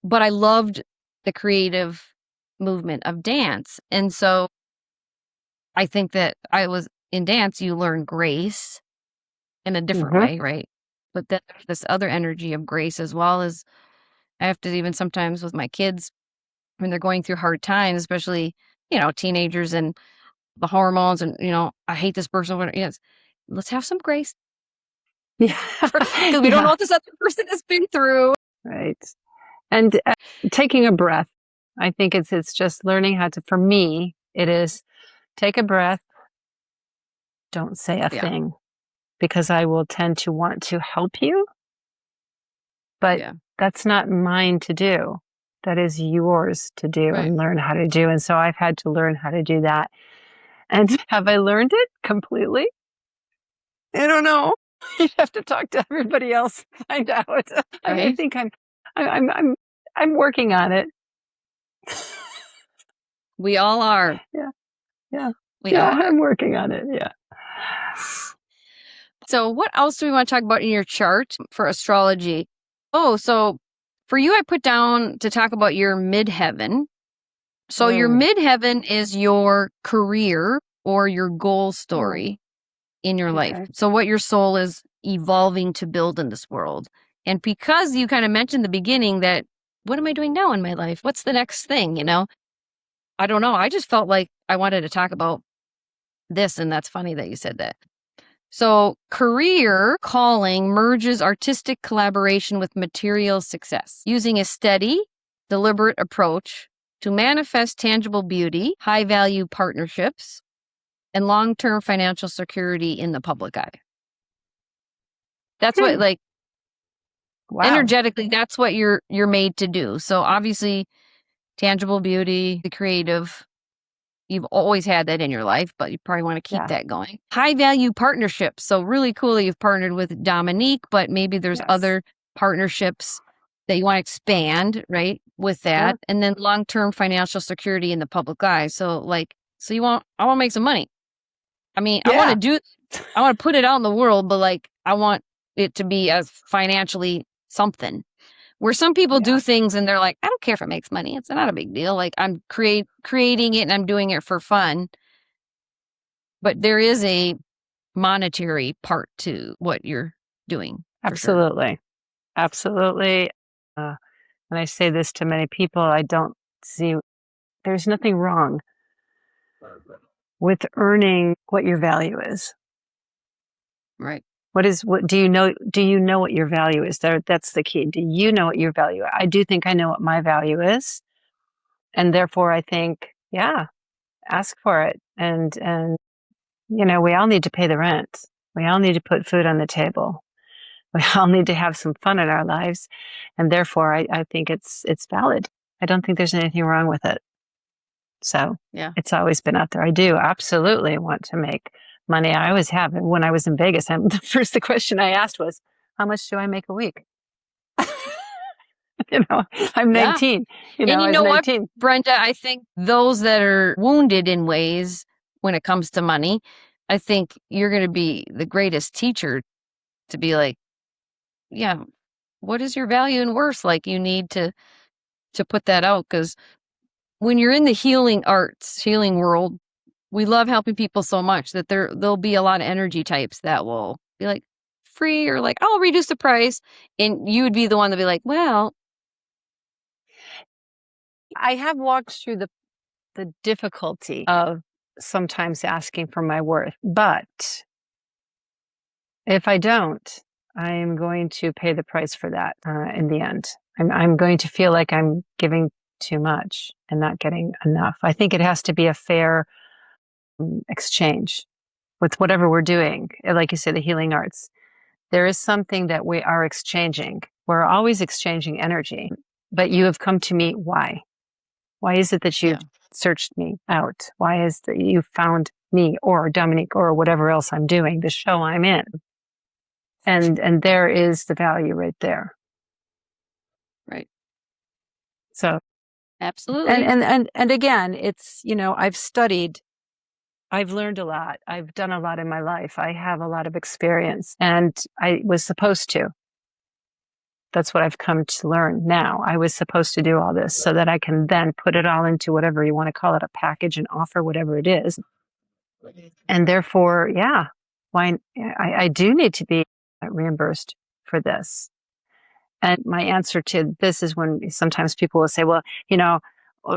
S1: but I loved the creative movement of dance. And so I think that I was in dance, you learn grace in a different way, right? But then there's this other energy of grace as well. As I have to, even sometimes with my kids, when they're going through hard times, especially, teenagers and the hormones and, I hate this person. Yes, let's have some grace.
S2: Yeah.
S1: Because we don't know what this other person has been through.
S2: Right. And taking a breath. I think it's just learning how to, for me, it is take a breath. Don't say a thing, because I will tend to want to help you. But that's not mine to do. That is yours to do and learn how to do. And so I've had to learn how to do that. And have I learned it completely? I don't know. You'd have to talk to everybody else to find out. I think I'm working on it.
S1: We all are.
S2: Yeah.
S1: We all are.
S2: I'm working on it. Yeah.
S1: So what else do we want to talk about in your chart for astrology? Oh, so for you, I put down to talk about your midheaven. So your midheaven is your career or your goal story in your life. So what your soul is evolving to build in this world. And because you kind of mentioned in the beginning that, what am I doing now in my life? What's the next thing, I don't know. I just felt like I wanted to talk about this, and that's funny that you said that. So career calling merges artistic collaboration with material success using a steady, deliberate approach to manifest tangible beauty, high-value partnerships, and long-term financial security in the public eye. That's what, like,
S2: Wow.
S1: energetically, that's what you're made to do. So obviously, tangible beauty, the creative, you've always had that in your life, but you probably want to keep that going. High-value partnerships. So really cool that you've partnered with Dominique, but maybe there's other partnerships that you want to expand, right, with that.
S2: Sure.
S1: And then long-term financial security in the public eye. So like, I want to make some money. I mean, I want to put it out in the world, but like, I want it to be as financially something. Where some people do things and they're like, I don't care if it makes money. It's not a big deal. Like, I'm creating it and I'm doing it for fun. But there is a monetary part to what you're doing.
S2: Absolutely. Sure. Absolutely. And I say this to many people, I don't see, there's nothing wrong with earning what your value is.
S1: Right.
S2: Do you know what your value is? That's the key. Do you know what your value is? I do think I know what my value is. And therefore I think, ask for it. And, we all need to pay the rent. We all need to put food on the table. We all need to have some fun in our lives. And therefore I think it's valid. I don't think there's anything wrong with it. So it's always been out there. I do absolutely want to make money. I always have. When I was in Vegas, the question I asked was, how much do I make a week? I'm 19.
S1: And
S2: I was 19.
S1: What, Brenda, I think those that are wounded in ways when it comes to money, I think you're going to be the greatest teacher to be like, what is your value and worth? Like, you need to put that out, because when you're in the healing arts, healing world, we love helping people so much that there'll be a lot of energy types that will be like free, or like, I'll reduce the price. And you would be the one to be like, well,
S2: I have walked through the difficulty of sometimes asking for my worth, but if I don't, I am going to pay the price for that in the end. I'm going to feel like I'm giving too much and not getting enough. I think it has to be a fair exchange with whatever we're doing. Like you say, the healing arts. There is something that we are exchanging. We're always exchanging energy, but you have come to me. Why? Why is it that you've searched me out? Why is that you found me or Dominique or whatever else I'm doing, the show I'm in? And there is the value right there.
S1: Right.
S2: So
S1: absolutely.
S2: And again, it's, I've studied, I've learned a lot. I've done a lot in my life. I have a lot of experience, and I was supposed to. That's what I've come to learn now. I was supposed to do all this so that I can then put it all into whatever you want to call it, a package, and offer whatever it is. And therefore, I do need to be reimbursed for this. And my answer to this is when sometimes people will say, well,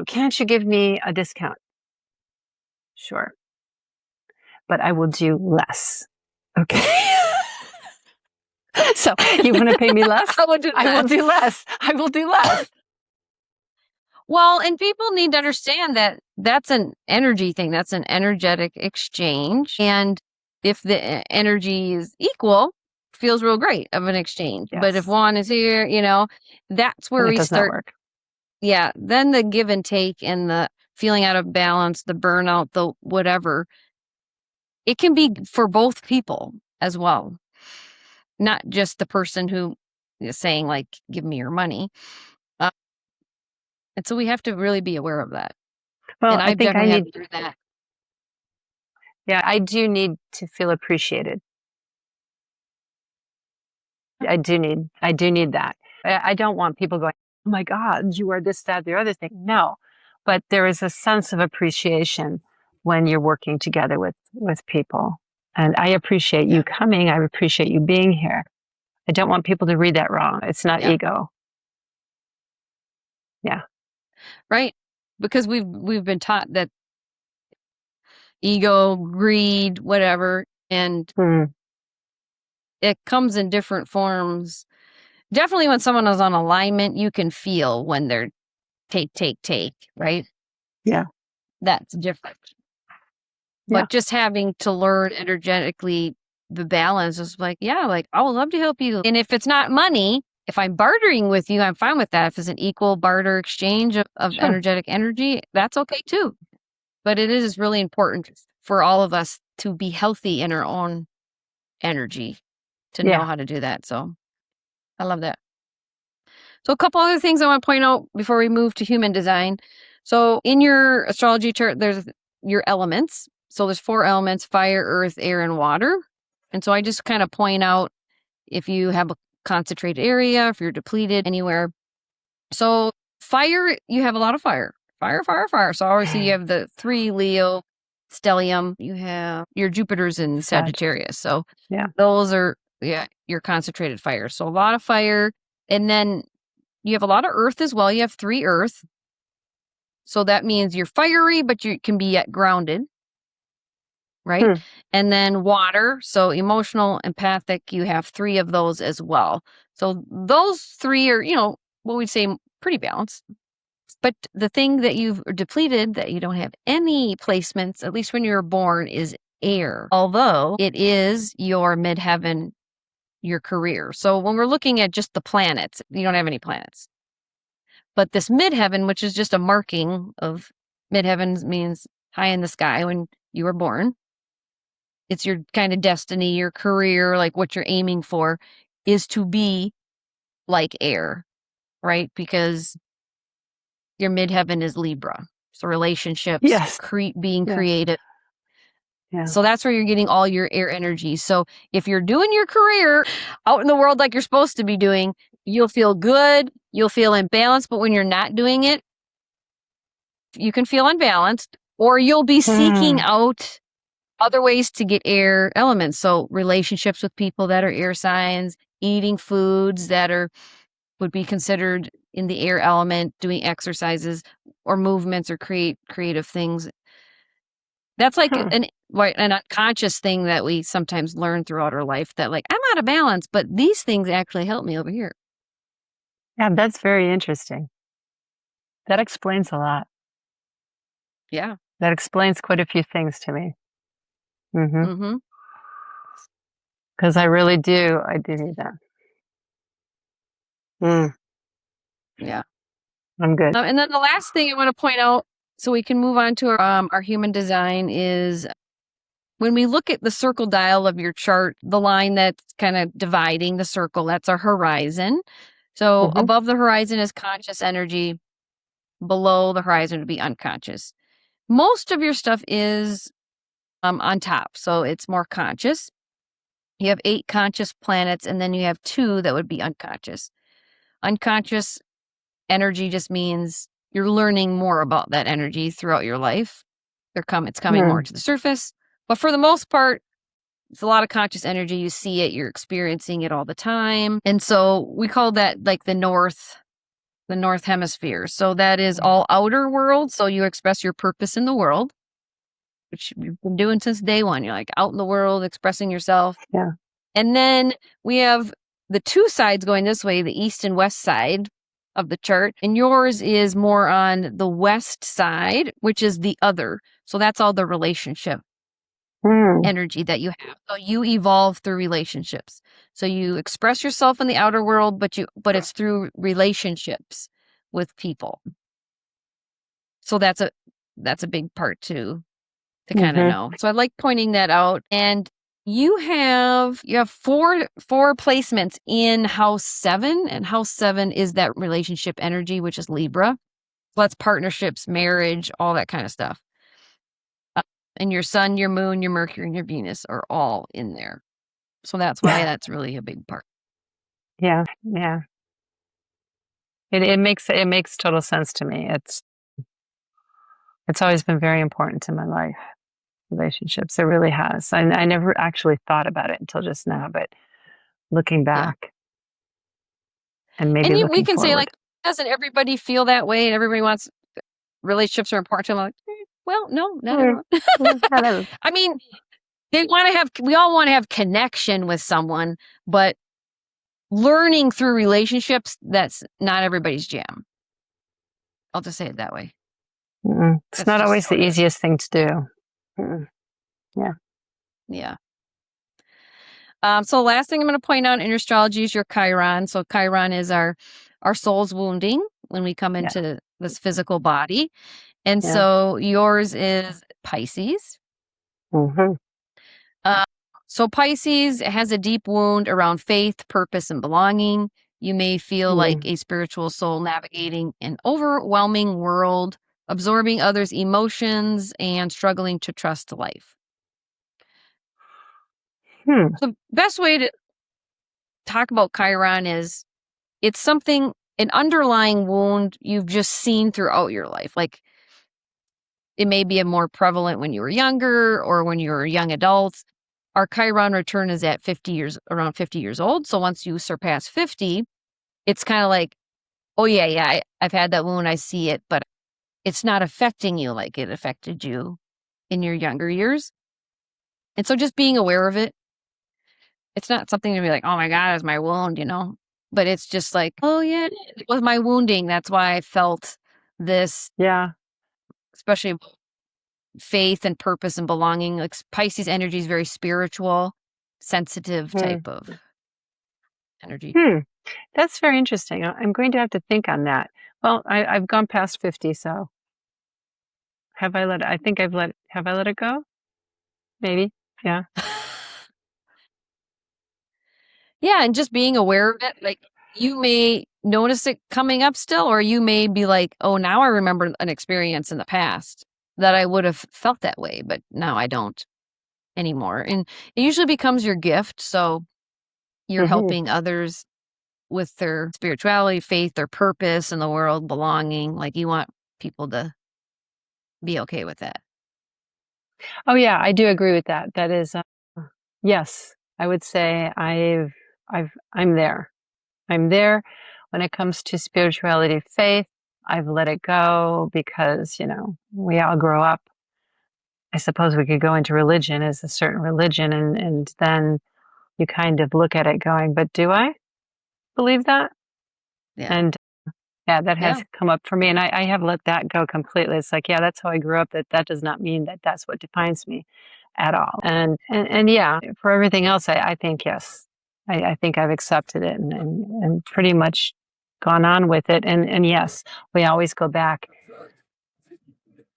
S2: can't you give me a discount? Sure. But I will do less. Okay. So you want to pay me less? I will do less. I will do less.
S1: Well, and people need to understand that that's an energy thing. That's an energetic exchange. And if the energy is equal, feels real great of an exchange. Yes. But if one is here, that's where we start.
S2: Work.
S1: Yeah. Then the give and take and the feeling out of balance, the burnout, the whatever, it can be for both people as well. Not just the person who is saying, like, give me your money. And so we have to really be aware of that.
S2: Well,
S1: and
S2: I think I need
S1: to do that.
S2: Yeah, I do need to feel appreciated. I do need that. I don't want people going, oh my God, you are this, that, the other thing. No, but there is a sense of appreciation when you're working together with people. And I appreciate you coming. I appreciate you being here. I don't want people to read that wrong. It's not ego. Yeah.
S1: Right. Because we've been taught that ego, greed, whatever, and it comes in different forms. Definitely when someone is on alignment, you can feel when they're take, right?
S2: Yeah.
S1: That's different.
S2: Yeah.
S1: But just having to learn energetically the balance is like, yeah, like I would love to help you. And if it's not money, if I'm bartering with you, I'm fine with that. If it's an equal barter exchange of
S2: Sure.
S1: energetic energy, that's okay too. But it is really important for all of us to be healthy in our own energy, to know how to do that. So I love that. So a couple other things I want to point out before we move to human design. So in your astrology chart, there's your elements. So there's 4 elements: fire, earth, air, and water. And so I just kind of point out if you have a concentrated area, if you're depleted anywhere. So fire, you have a lot of fire. Fire, fire, fire. So obviously you have the 3 Leo stellium. You have your Jupiter's in Sagittarius. So those are your concentrated fire. So a lot of fire. And then you have a lot of earth as well. You have 3 earth. So that means you're fiery, but you can be yet grounded, right? And then water. So emotional, empathic, you have 3 of those as well. So those 3 are, what we'd say pretty balanced. But the thing that you've depleted, that you don't have any placements, at least when you were born, is air. Although it is your midheaven, your career. So when we're looking at just the planets, you don't have any planets. But this midheaven, which is just a marking of midheaven, means high in the sky when you were born. It's your kind of destiny, your career, like what you're aiming for, is to be like air, right? Because your midheaven is Libra. So relationships, being creative. Yeah. So that's where you're getting all your air energy. So if you're doing your career out in the world like you're supposed to be doing, you'll feel good, you'll feel imbalanced. But when you're not doing it, you can feel unbalanced, or you'll be seeking out other ways to get air elements. So relationships with people that are air signs, eating foods that would be considered in the air element, doing exercises or movements or creative things. That's like an unconscious thing that we sometimes learn throughout our life, that like, I'm out of balance, but these things actually help me over here.
S2: Yeah, that's very interesting. That explains a lot.
S1: Yeah.
S2: That explains quite a few things to me. Because I really do. I do need that.
S1: Yeah.
S2: I'm good.
S1: And then the last thing I want to point out, so we can move on to our human design, is when we look at the circle dial of your chart, the line that's kind of dividing the circle, that's our horizon. So above the horizon is conscious energy. Below the horizon would be unconscious. Most of your stuff is on top, so it's more conscious. You have 8 conscious planets, and then you have 2 that would be unconscious. Unconscious energy just means you're learning more about that energy throughout your life. It's coming more to the surface. But for the most part, it's a lot of conscious energy. You see it, you're experiencing it all the time. And so we call that like the north hemisphere. So that is all outer world. So you express your purpose in the world, which you've been doing since day one. You're like out in the world, expressing yourself.
S2: Yeah.
S1: And then we have the 2 sides going this way, the east and west side of the chart. And yours is more on the west side, which is the other. So that's all the relationship energy that you have. So you evolve through relationships. So you express yourself in the outer world, but it's through relationships with people. So that's a big part too, to kind of know. So I like pointing that out. And you have 4 placements in house 7, and house 7 is that relationship energy, which is Libra. So that's partnerships, marriage, all that kind of stuff. And your sun, your moon, your Mercury, and your Venus are all in there. So that's why that's really a big part.
S2: Yeah. Yeah. It makes total sense to me. It's always been very important to my life, relationships. It really has. I never actually thought about it until just now, but looking back and maybe looking
S1: we can
S2: forward.
S1: say, like, doesn't everybody feel that way? And everybody wants relationships are important. I'm like, well, no, not everyone. I mean, we all want to have connection with someone, but learning through relationships, that's not everybody's jam. I'll just say it that way.
S2: It's
S1: That's
S2: not
S1: just
S2: always
S1: how
S2: the
S1: it is.
S2: easiest thing to do.
S1: Yeah. So last thing I'm going to point out in your astrology is your Chiron. So Chiron is our soul's wounding when we come
S2: Yeah.
S1: into this physical body. And
S2: Yeah.
S1: so yours is Pisces.
S2: Mm-hmm.
S1: So Pisces has a deep wound around faith, purpose, and belonging. You may feel like a spiritual soul navigating an overwhelming world, absorbing others' emotions, and struggling to trust life. The best way to talk about Chiron is it's something, an underlying wound you've just seen throughout your life. Like it may be a more prevalent when you were younger or when you were a young adult. Our Chiron return is at 50 years, around 50 years old. So once you surpass 50, it's kind of like, oh yeah, I've had that wound. I see it, but it's not affecting you like it affected you in your younger years. And so just being aware of it, it's not something to be like, oh my God, it's my wound, but it's just like, oh yeah, it was my wounding. That's why I felt this,
S2: Yeah.
S1: especially faith and purpose and belonging. Like Pisces energy is very spiritual, sensitive type of energy.
S2: That's very interesting. I'm going to have to think on that. Well, I've gone past 50, so have I let it go? Maybe. Yeah.
S1: Yeah, and just being aware of it, like you may notice it coming up still, or you may be like, oh, now I remember an experience in the past that I would have felt that way, but now I don't anymore. And it usually becomes your gift. So you're helping others with their spirituality, faith, their purpose in the world, belonging. Like you want people to be okay with that.
S2: Oh yeah, I do agree with that. That is, yes, I would say I'm there. I'm there when it comes to spirituality, faith. I've let it go because, we all grow up. I suppose we could go into religion as a certain religion and then you kind of look at it going, but do I believe that?
S1: Yeah.
S2: And yeah, that has
S1: Yeah.
S2: come up for me. And I have let that go completely. It's like, yeah, that's how I grew up. That does not mean that that's what defines me at all. And yeah, for everything else, I think, yes, I think I've accepted it and pretty much gone on with it. And yes, we always go back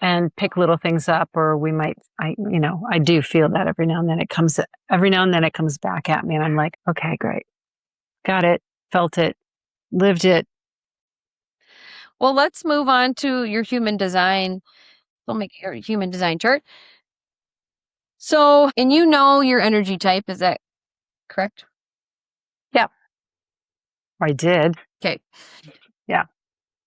S2: and pick little things up, or we might, I do feel that every now and then it comes back at me and I'm like, okay, great. Got it. Felt it. Lived it.
S1: Well, let's move on to your human design. We'll make your human design chart. So, and your energy type, is that correct?
S2: Yeah. I did.
S1: Okay.
S2: Yeah.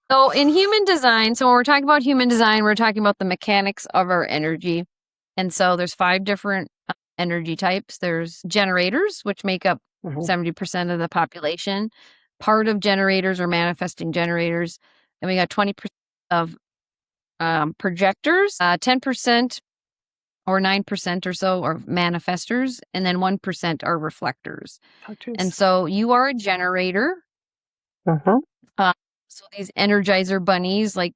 S1: So in human design, so when we're talking about human design, we're talking about the mechanics of our energy. And so there's 5 different energy types. There's generators, which make up 70% of the population. Part of generators or manifesting generators. And we got 20% of projectors, 10% or 9% or so are manifestors, and then 1% are reflectors. And so you are a generator. So these energizer bunnies, like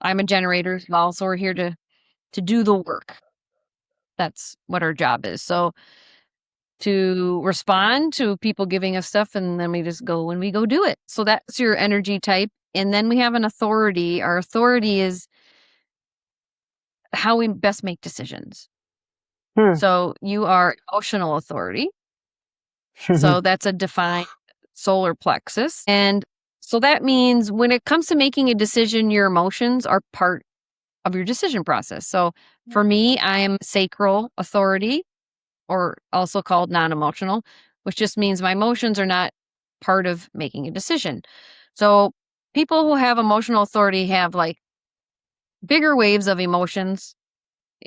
S1: I'm a generator as well, so we're here to do the work. That's what our job is. So to respond to people giving us stuff, and then we just go and we go do it. So that's your energy type. And then we have an authority. Our authority is how we best make decisions. So you are emotional authority. So that's a defined solar plexus. And so that means when it comes to making a decision, your emotions are part of your decision process. So for me, I am sacral authority, or also called non-emotional, which just means my emotions are not part of making a decision. So people who have emotional authority have like bigger waves of emotions,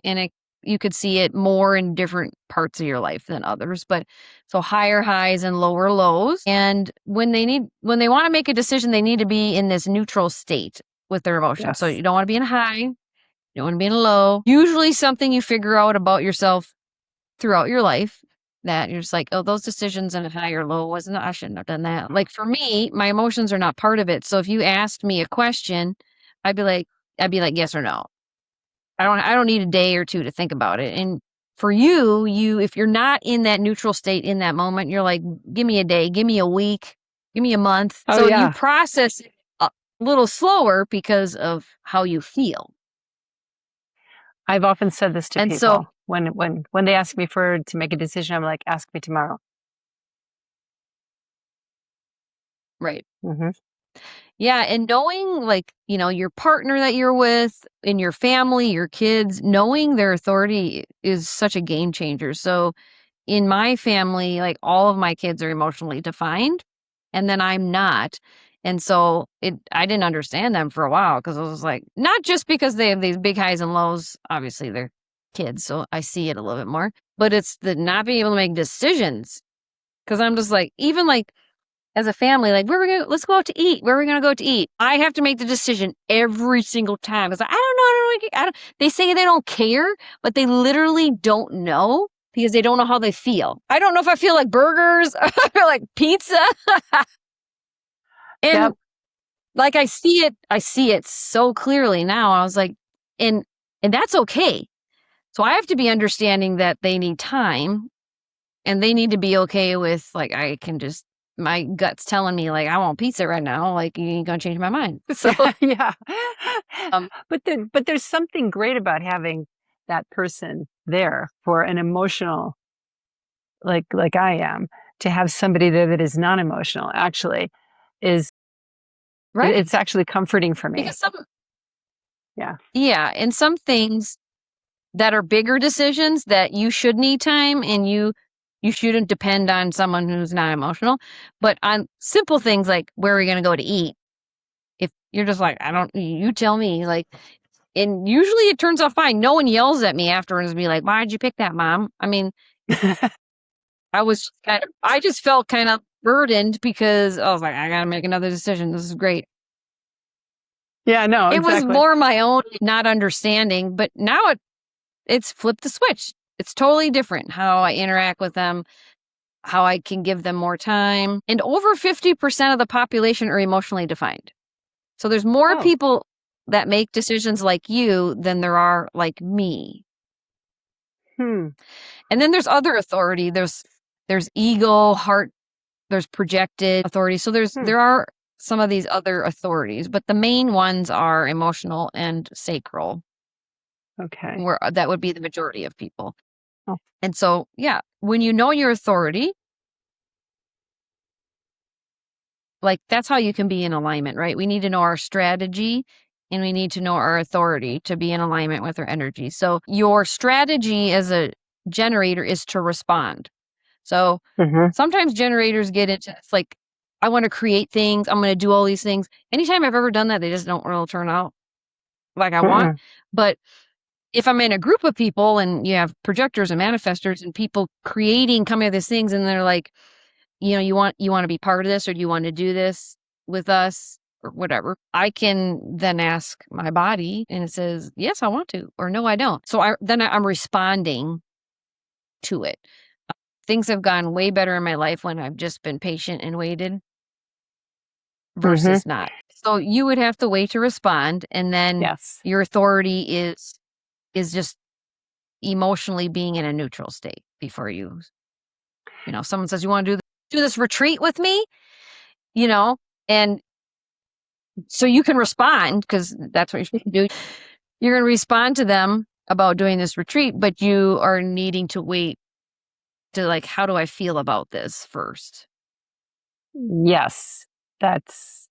S1: and you could see it more in different parts of your life than others, but so higher highs and lower lows. And when they want to make a decision, they need to be in this neutral state with their emotions.
S2: Yes.
S1: So you don't want to be in a high, you don't want to be in a low. Usually something you figure out about yourself throughout your life. that you're just like, oh, those decisions in high or low wasn't, I shouldn't have done that. Like for me, my emotions are not part of it. So if you asked me a question, I'd be like, yes or no. I don't need a day or two to think about it. And for you, if you're not in that neutral state in that moment, you're like, give me a day, give me a week, give me a month.
S2: Oh,
S1: So you
S2: yeah.
S1: process it a little slower because of how you feel.
S2: I've often said this to
S1: And
S2: people
S1: so,
S2: when they ask me to make a decision. I'm like, ask me tomorrow.
S1: right.
S2: Hmm.
S1: Yeah, and knowing like, your partner that you're with, in your family, your kids, knowing their authority is such a game changer. So in my family, like all of my kids are emotionally defined, and then I'm not. And so I didn't understand them for a while because I was like, not just because they have these big highs and lows, obviously they're kids, so I see it a little bit more, but it's the not being able to make decisions. Cause I'm just like, even like as a family, like, let's go out to eat. Where are we going to go to eat? I have to make the decision every single time. It's like, I don't, they say they don't care, but they literally don't know because they don't know how they feel. I don't know if I feel like burgers or I feel like pizza. And
S2: Yep.
S1: like, I see it so clearly now. I was like, and that's okay. So I have to be understanding that they need time and they need to be okay with like, my gut's telling me like, I want pizza right now. Like, you ain't gonna change my mind. So,
S2: Yeah.
S1: um,
S2: But there's something great about having that person there for an emotional, like I am, to have somebody there that is non-emotional actually is
S1: right.
S2: it's actually comforting for me.
S1: Because
S2: Yeah.
S1: and some things that are bigger decisions that you should need time and you shouldn't depend on someone who's not emotional. But on simple things like where are we gonna go to eat? If you're just like, you tell me, like, and usually it turns out fine. No one yells at me afterwards and be like, why'd you pick that, Mom? I mean, I just felt kind of burdened because I was like, I gotta make another decision. This is great.
S2: Yeah, no,
S1: It was
S2: exactly.
S1: more my own not understanding, but now it's flipped the switch. It's totally different how I interact with them, how I can give them more time. And over 50% of the population are emotionally defined. So there's more
S2: Oh.
S1: people that make decisions like you than there are like me.
S2: Hmm.
S1: And then there's other authority. There's ego, heart, there's projected authority. So
S2: Hmm.
S1: there are some of these other authorities, but the main ones are emotional and sacral,
S2: Okay.
S1: where that would be the majority of people.
S2: Oh.
S1: And so, yeah, when you know your authority, like that's how you can be in alignment, right? We need to know our strategy and we need to know our authority to be in alignment with our energy. So your strategy as a generator is to respond. So
S2: Mm-hmm.
S1: sometimes generators get into it's like, I want to create things. I'm going to do all these things. Anytime I've ever done that, they just don't really turn out like I want.
S2: Mm-mm.
S1: But if I'm in a group of people and you have projectors and manifestors and people coming up with these things and they're like, you want to be part of this or do you want to do this with us or whatever, I can then ask my body and it says, yes, I want to, or no, I don't. So I'm responding to it. Things have gone way better in my life when I've just been patient and waited
S2: Mm-hmm.
S1: versus not. So you would have to wait to respond. And then
S2: Yes.
S1: your authority is just emotionally being in a neutral state before if someone says, you want to do this retreat with me, and so you can respond because that's what you're supposed to do. You're going to respond to them about doing this retreat, but you are needing to wait to like, how do I feel about this first?
S2: Yes. That's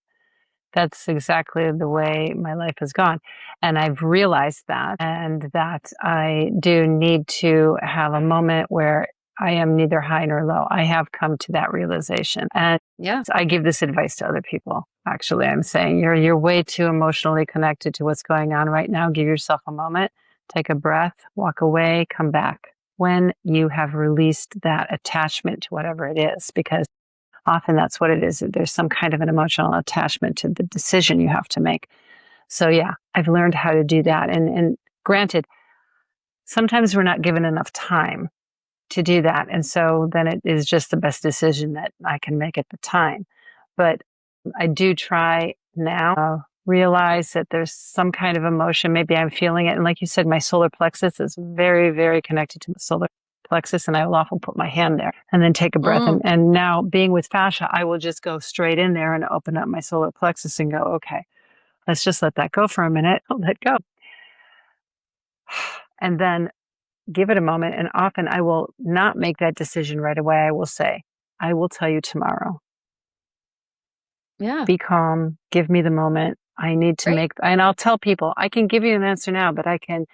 S2: exactly the way my life has gone. And I've realized that, and that I do need to have a moment where I am neither high nor low. I have come to that realization. And
S1: Yeah.
S2: I give this advice to other people. Actually, I'm saying you're way too emotionally connected to what's going on right now. Give yourself a moment, take a breath, walk away, come back when you have released that attachment to whatever it is, because often that's what it is. There's some kind of an emotional attachment to the decision you have to make. So yeah, I've learned how to do that. And granted, sometimes we're not given enough time to do that. And so then it is just the best decision that I can make at the time. But I do try now, realize that there's some kind of emotion. Maybe I'm feeling it. And like you said, my solar plexus is very, very connected to the solar plexus. And I will often put my hand there and then take a breath. And now being with fascia, I will just go straight in there and open up my solar plexus and go, okay, let's just let that go for a minute. I'll let go. And then give it a moment. And often I will not make that decision right away. I will say, I will tell you tomorrow.
S1: Yeah.
S2: Be calm. Give me the moment. I need to make, and I'll tell people, I can give you an answer now, but I can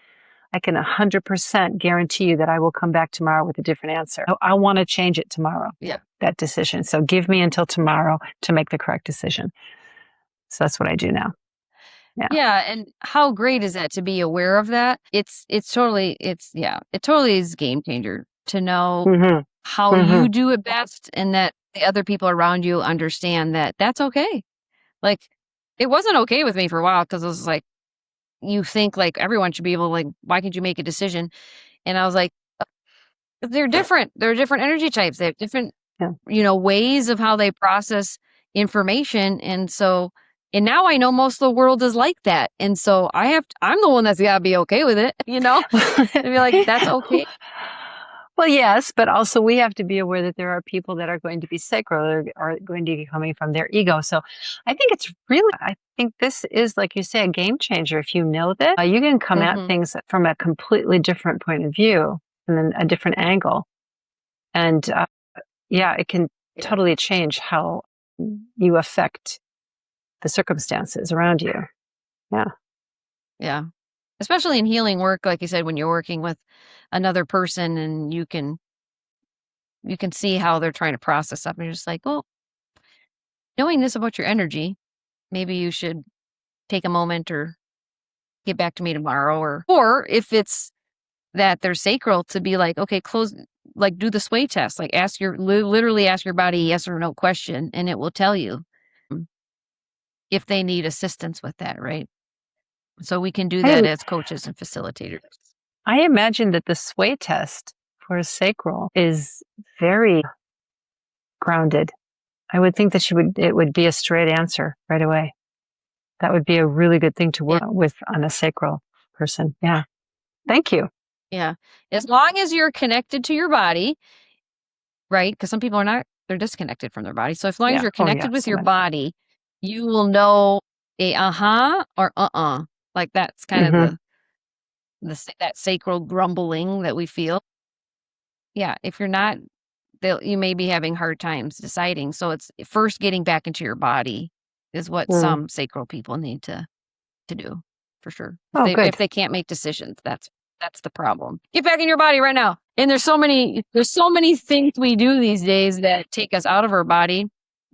S2: 100% guarantee you that I will come back tomorrow with a different answer. I want to change it tomorrow.
S1: Yeah.
S2: That decision. So give me until tomorrow to make the correct decision. So that's what I do now. Yeah.
S1: Yeah. And how great is that to be aware of that? It totally is a game changer to know how you do it best, and that the other people around you understand that that's okay. Like, it wasn't okay with me for a while because it was like, you think like everyone should be able to, like, why can't you make a decision? And I was like, they're different. They're different energy types. They have different, ways of how they process information. And now I know most of the world is like that. And so I'm the one that's gotta be okay with it, and be like, that's okay.
S2: Well, yes, but also we have to be aware that there are people that are going to be sacral, or are going to be coming from their ego. So I think this is, like you say, a game changer. If you know this, you can come at things from a completely different point of view and then a different angle. And it can totally change how you affect the circumstances around you. Yeah.
S1: Yeah. Especially in healing work, like you said, when you're working with another person and you can see how they're trying to process stuff. And you're just like, well, knowing this about your energy, maybe you should take a moment or get back to me tomorrow. Or if it's that they're sacral, to be like, okay, do the sway test. Like, literally ask your body a yes or no question, and it will tell you if they need assistance with that, right? So we can do that as coaches and facilitators.
S2: I imagine that the sway test for sacral is very grounded. I would think that it would be a straight answer right away. That would be a really good thing to work with on a sacral person. Yeah. Thank you.
S1: Yeah. As long as you're connected to your body, right? Because some people are not, they're disconnected from their body. So as long as you're connected with your body, you will know a or Like, that's kind of that sacral grumbling that we feel. Yeah. If you're not, you may be having hard times deciding. So it's first getting back into your body is what some sacral people need to do, for sure. If they can't make decisions, that's the problem. Get back in your body right now. And there's so many things we do these days that take us out of our body.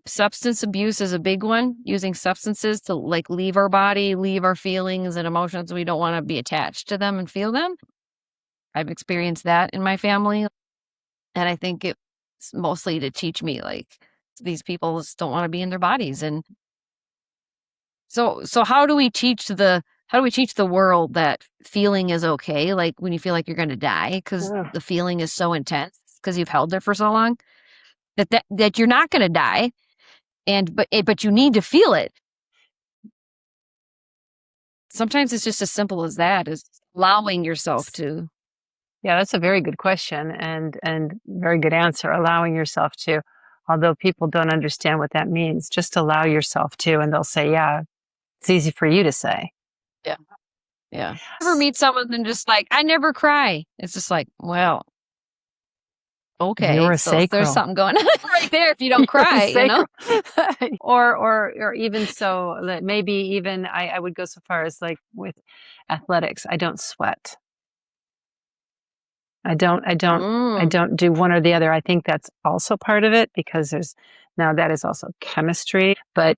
S1: Substance abuse is a big one, using substances to, like, leave our body, leave our feelings and emotions. We don't want to be attached to them and feel them. I've experienced that in my family. And I think it's mostly to teach me, like, these people just don't want to be in their bodies. And so how do we teach the world that feeling is okay? Like, when you feel like you're going to die because the feeling is so intense because you've held it for so long, that you're not going to die, but you need to feel it. Sometimes it's just as simple as that, is allowing yourself to.
S2: Yeah, that's a very good question and very good answer. Allowing yourself to, although people don't understand what that means, just allow yourself to, and they'll say, yeah, it's easy for you to say.
S1: Yeah. Yeah. Ever meet someone and just like, I never cry. It's just like, well, okay.
S2: You're a
S1: so
S2: sacral.
S1: There's something going on right there if you don't cry,
S2: or even so, maybe even I would go so far as, like, with athletics, I don't sweat. I don't do one or the other. I think that's also part of it, because that is also chemistry, but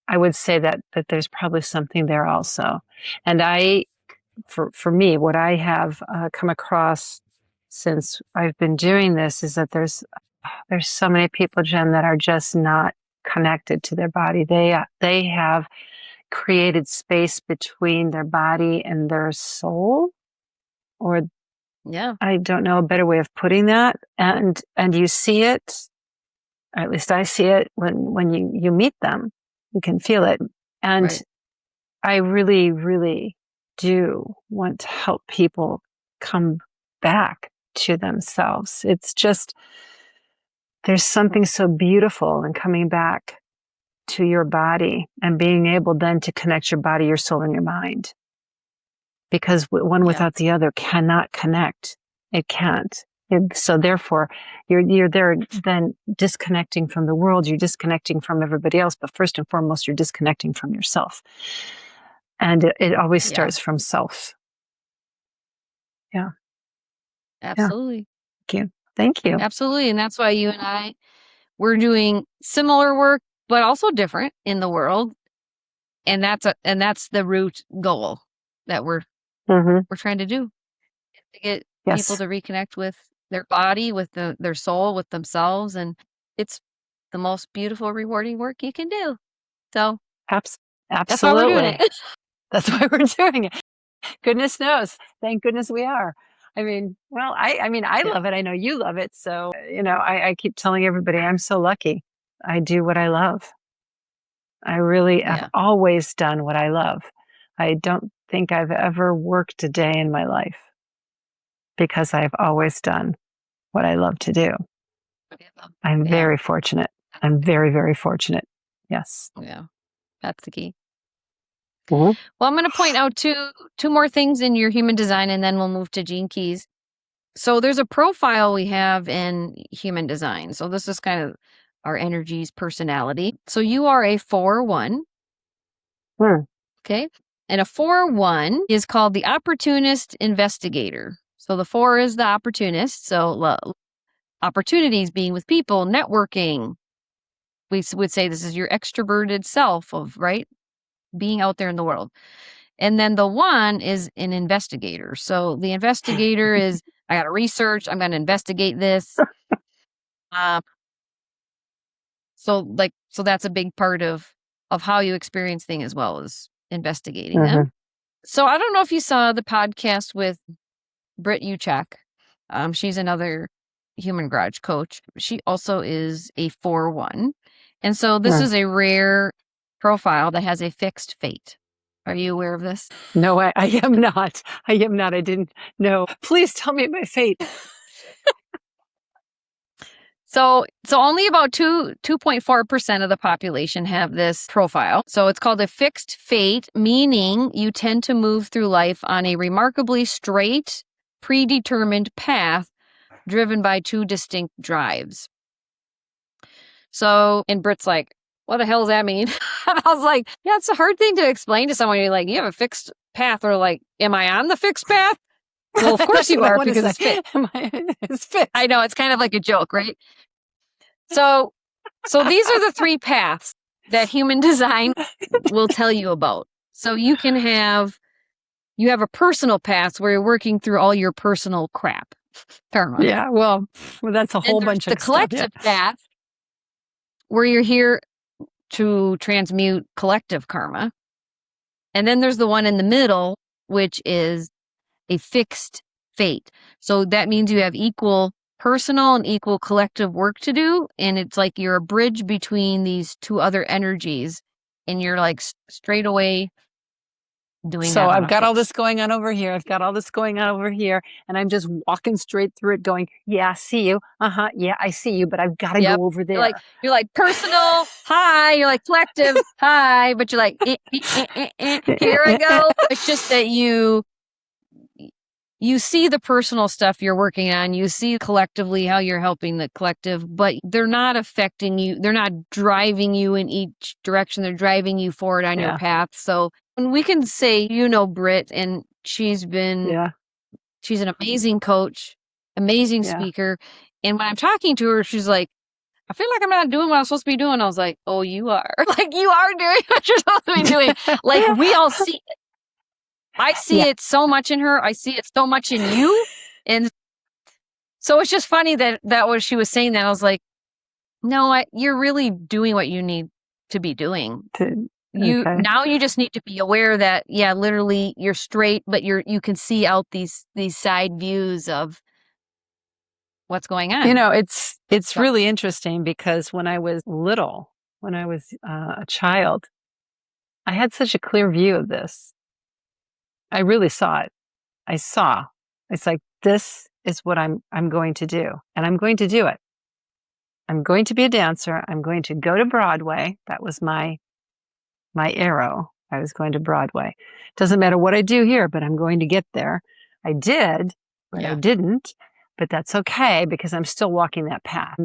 S2: I would say that there's probably something there also. And for me, what I have come across since I've been doing this is that there's so many people, Jen, that are just not connected to their body. They have created space between their body and their soul, or
S1: Yeah.
S2: I don't know a better way of putting that. And you see it, or at least I see it when you meet them. You can feel it. And
S1: Right.
S2: I really, really do want to help people come back to themselves. It's just, there's something so beautiful in coming back to your body and being able then to connect your body, your soul, and your mind. Because one
S1: Yeah.
S2: without the other cannot connect. It can't. So therefore, you're there then disconnecting from the world. You're disconnecting from everybody else. But first and foremost, you're disconnecting from yourself. And it always
S1: Yeah.
S2: starts from self. Yeah. Yeah.
S1: Absolutely.
S2: Thank you. Thank you.
S1: Absolutely. And that's why you and I, we're doing similar work, but also different in the world. And that's the root goal that we're trying to do, to get people
S2: Yes.
S1: to reconnect with their body, with their soul, with themselves. And it's the most beautiful, rewarding work you can do. So that's why we're doing
S2: Absolutely.
S1: it.
S2: That's why we're doing it. Goodness knows. Thank goodness we are. I mean, well, I
S1: Yeah.
S2: love it. I know you love it. So, I keep telling everybody I'm so lucky. I do what I love. I really have
S1: Yeah.
S2: always done what I love. I don't think I've ever worked a day in my life because I've always done what I love to do. I'm
S1: Yeah.
S2: very fortunate. I'm very, very fortunate. Yes.
S1: Yeah. That's the key.
S2: Mhm.
S1: Well, I'm going to point out two more things in your human design, and then we'll move to Gene Keys. So there's a profile we have in human design. So this is kind of our energies, personality. So you are a 4-1.
S2: Hmm.
S1: Okay. And a 4-1 is called the opportunist investigator. So the 4 is the opportunist. So opportunities, being with people, networking. We would say this is your extroverted self of, right? Being out there in the world. And then the 1 is an investigator. So the investigator is, I got to research, I'm going to investigate this. Um, so that's a big part of how you experience things as well as investigating them. So I don't know if you saw the podcast with Britt Uchak. She's another human garage coach. She also is a 4-1. And so this is a rare profile that has a fixed fate. Are you aware of this?
S2: No, I am not. I am not. I didn't know. Please tell me my fate.
S1: So only about 2.4% of the population have this profile. So it's called a fixed fate, meaning you tend to move through life on a remarkably straight, predetermined path driven by 2 distinct drives. So, and Britt's like, what the hell does that mean? And I was like, yeah, it's a hard thing to explain to someone. You're like, you have a fixed path, or like, am I on the fixed path? Well, of course you are, because it's fixed.
S2: It's fixed.
S1: I know, it's kind of like a joke, right? So these are the 3 paths that human design will tell you about. So you have a personal path where you're working through all your personal crap, karma.
S2: Yeah, well, that's a whole
S1: And there's
S2: bunch
S1: the
S2: of stuff.
S1: collective path where you're here to transmute collective karma. And then there's the one in the middle, which is a fixed fate. So that means you have equal personal and equal collective work to do. And it's like you're a bridge between these 2 other energies. And you're like straight away doing
S2: So
S1: that on
S2: I've
S1: a
S2: got all
S1: fixed.
S2: this going on over here. I've got all this going on over here. And I'm just walking straight through it going, yeah, I see you. Yeah, I see you, but I've got to
S1: Yep.
S2: go over there.
S1: You're like personal, hi. You're like collective, hi. But you're like, here I go. It's just that you see the personal stuff you're working on, you see collectively how you're helping the collective, but they're not affecting you. They're not driving you in each direction. They're driving you forward on your path. So when we can say, Britt, and she's an amazing coach, amazing speaker. And when I'm talking to her, she's like, I feel like I'm not doing what I'm supposed to be doing. I was like, oh, you are. Like, you are doing what you're supposed to be doing. Like, we all see it. I see it so much in her. I see it so much in you. And so it's just funny that was, she was saying that. I was like, no, you're really doing what you need to be doing. now you just need to be aware that, yeah, literally you're straight, but you can see out these side views of what's going on.
S2: It's really interesting because when I was little, when I was a child, I had such a clear view of this. I really saw it. It's like, this is what I'm going to do, and I'm going to do it. I'm going to be a dancer. I'm going to go to Broadway. That was my arrow. I was going to Broadway. Doesn't matter what I do here, but I'm going to get there. I did, but I didn't. But that's okay because I'm still walking that path.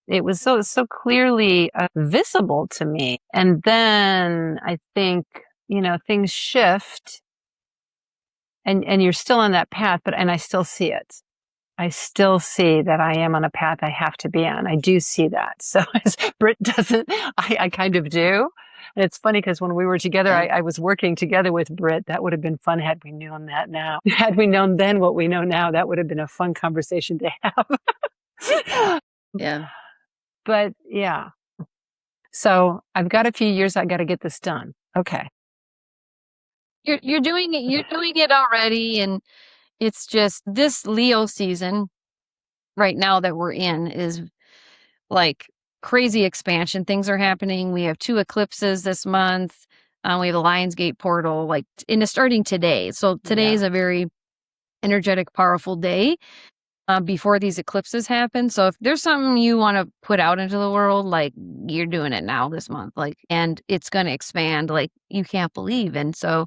S2: It was so clearly visible to me. And then I think, things shift and you're still on that path, and I still see it. I still see that I am on a path I have to be on. I do see that. So as Britt doesn't, I kind of do. And it's funny because when we were together, I was working together with Britt. That would have been fun had we known that now. Had we known then what we know now, that would have been a fun conversation to have.
S1: Yeah.
S2: But yeah. So I've got a few years. I got to get this done. Okay.
S1: You're doing it. You're doing it already. And it's just this Leo season right now that we're in is like crazy expansion. Things are happening. We have 2 eclipses this month. We have the Lionsgate portal, and it's starting today. So today is a very energetic, powerful day before these eclipses happen. So if there's something you want to put out into the world, you're doing it now this month, and it's going to expand like you can't believe. And so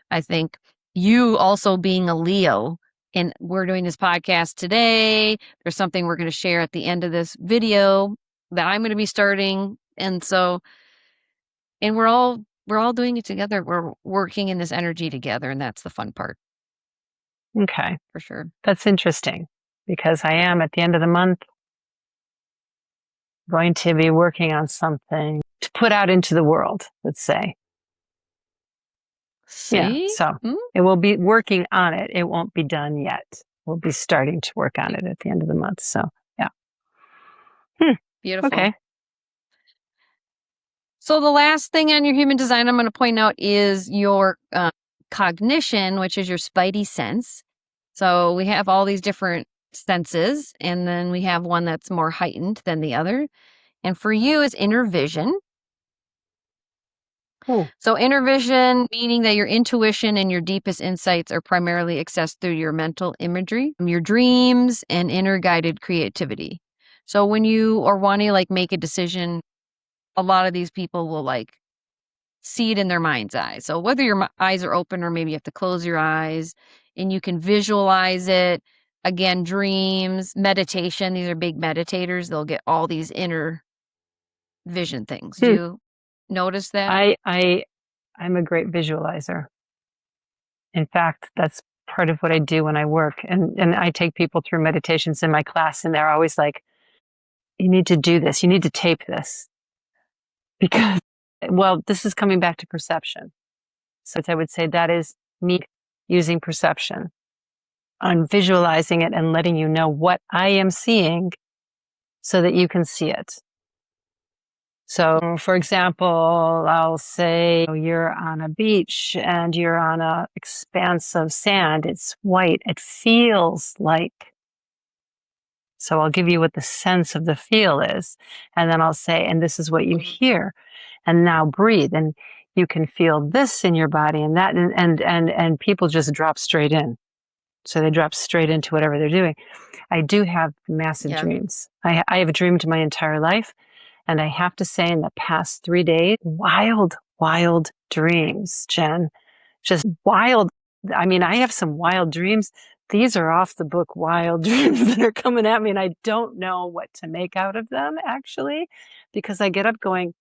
S1: I think you also being a Leo, and we're doing this podcast today. There's something we're going to share at the end of this video that I'm going to be starting. And so, and we're all doing it together. We're working in this energy together. And that's the fun part.
S2: Okay.
S1: For sure.
S2: That's interesting because I am at the end of the month going to be working on something to put out into the world, let's say.
S1: See?
S2: Yeah, so it will be working on it. It won't be done yet. We'll be starting to work on it at the end of the month. So, yeah.
S1: Beautiful.
S2: Okay.
S1: So the last thing on your human design I'm going to point out is your cognition, which is your spidey sense. So we have all these different senses, and then we have one that's more heightened than the other. And for you is inner vision. So inner vision, meaning that your intuition and your deepest insights are primarily accessed through your mental imagery, your dreams, and inner guided creativity. So when you are wanting to make a decision, a lot of these people will see it in their mind's eye. So whether your eyes are open or maybe you have to close your eyes and you can visualize it. Again, dreams, meditation, these are big meditators. They'll get all these inner vision things. Do you notice that?
S2: I'm a great visualizer. In fact, that's part of what I do when I work. And I take people through meditations in my class, and they're always like, you need to do this. You need to tape this. Because, this is coming back to perception. So I would say that is me using perception on visualizing it and letting you know what I am seeing so that you can see it. So, for example, I'll say you're on a beach and you're on an expanse of sand. It's white. It feels like. So I'll give you what the sense of the feel is. And then I'll say, and this is what you hear. And now breathe. And you can feel this in your body and that. And people just drop straight in. So they drop straight into whatever they're doing. I do have massive dreams. I have dreamed my entire life. And I have to say, in the past 3 days, wild dreams, Jen. Just wild. I mean, I have some wild dreams. These are off the book wild dreams that are coming at me, and I don't know what to make out of them, actually, because I get up going,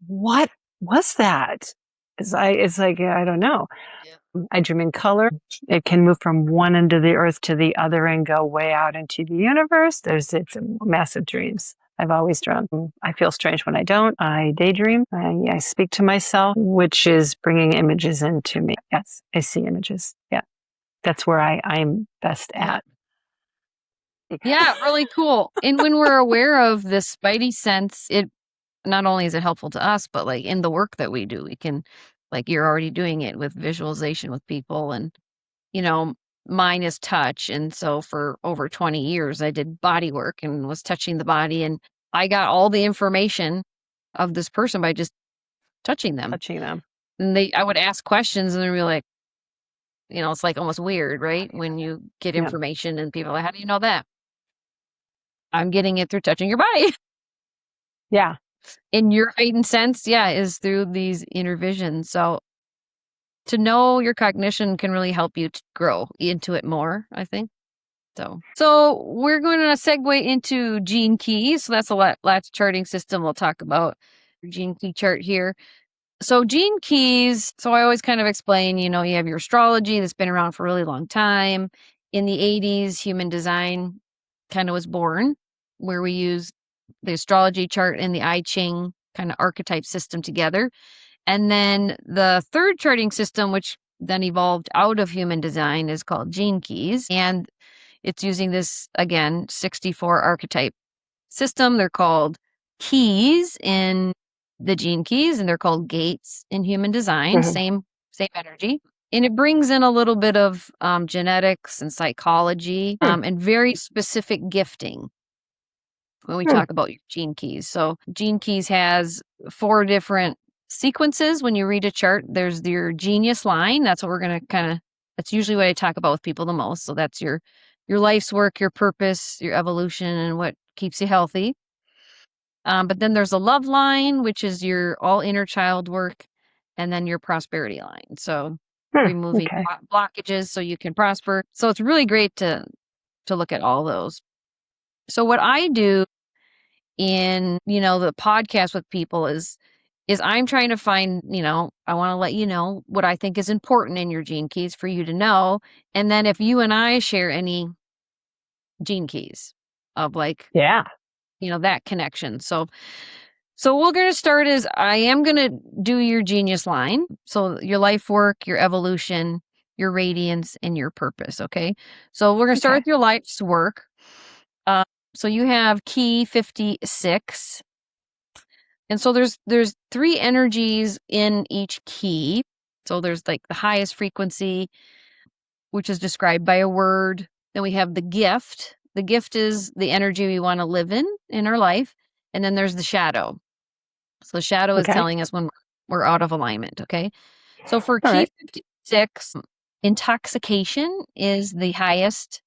S2: what was that? It's like, I don't know. I dream in color. It can move from one end of the earth to the other and go way out into the universe. It's massive dreams. I've always drawn. I feel strange when I don't. I daydream. I speak to myself, which is bringing images into me. Yes, I see images. Yeah, that's where I'm best at.
S1: Yeah, really cool. And when we're aware of the spidey sense, not only is it helpful to us, but like in the work that we do, we can, like you're already doing it with visualization with people. And, mine is touch. And so for over 20 years, I did body work and was touching the body. And I got all the information of this person by just touching them. And I would ask questions and they'd be like, it's like almost weird, right? When you get information and people are like, how do you know that? I'm getting it through touching your body.
S2: Yeah.
S1: In your heightened sense, is through these inner visions. So to know your cognition can really help you to grow into it more, I think. So we're going to segue into gene keys. So that's a latch charting system. We'll talk about gene key chart here. So gene keys, so I always kind of explain, you have your astrology that's been around for a really long time. In the 80s, human design kind of was born, where we use the astrology chart and the I Ching kind of archetype system together. And then the third charting system, which then evolved out of human design, is called gene keys. And it's using this, again, 64 archetype system. They're called keys in the gene keys, and they're called gates in human design. Same energy. And it brings in a little bit of genetics and psychology and very specific gifting when we talk about your gene keys. So gene keys has 4 different sequences. When you read a chart, there's your genius line. That's what we're going to that's usually what I talk about with people the most. So that's your life's work, your purpose, your evolution, and what keeps you healthy. But then there's a love line, which is your all inner child work, and then your prosperity line. So removing blockages so you can prosper. So it's really great to look at all those. So what I do in, the podcast with people is I'm trying to find, I want to let you know what I think is important in your gene keys for you to know. And then if you and I share any gene keys of that connection. So we're going to start is I am going to do your genius line. So your life work, your evolution, your radiance, and your purpose. Okay. So we're going to start with your life's work. So you have key 56. And so there's 3 energies in each key. So there's like the highest frequency, which is described by a word. Then we have the gift. The gift is the energy we want to live in our life. And then there's the shadow. So the shadow is telling us when we're out of alignment. Okay. So for key 56, intoxication is the highest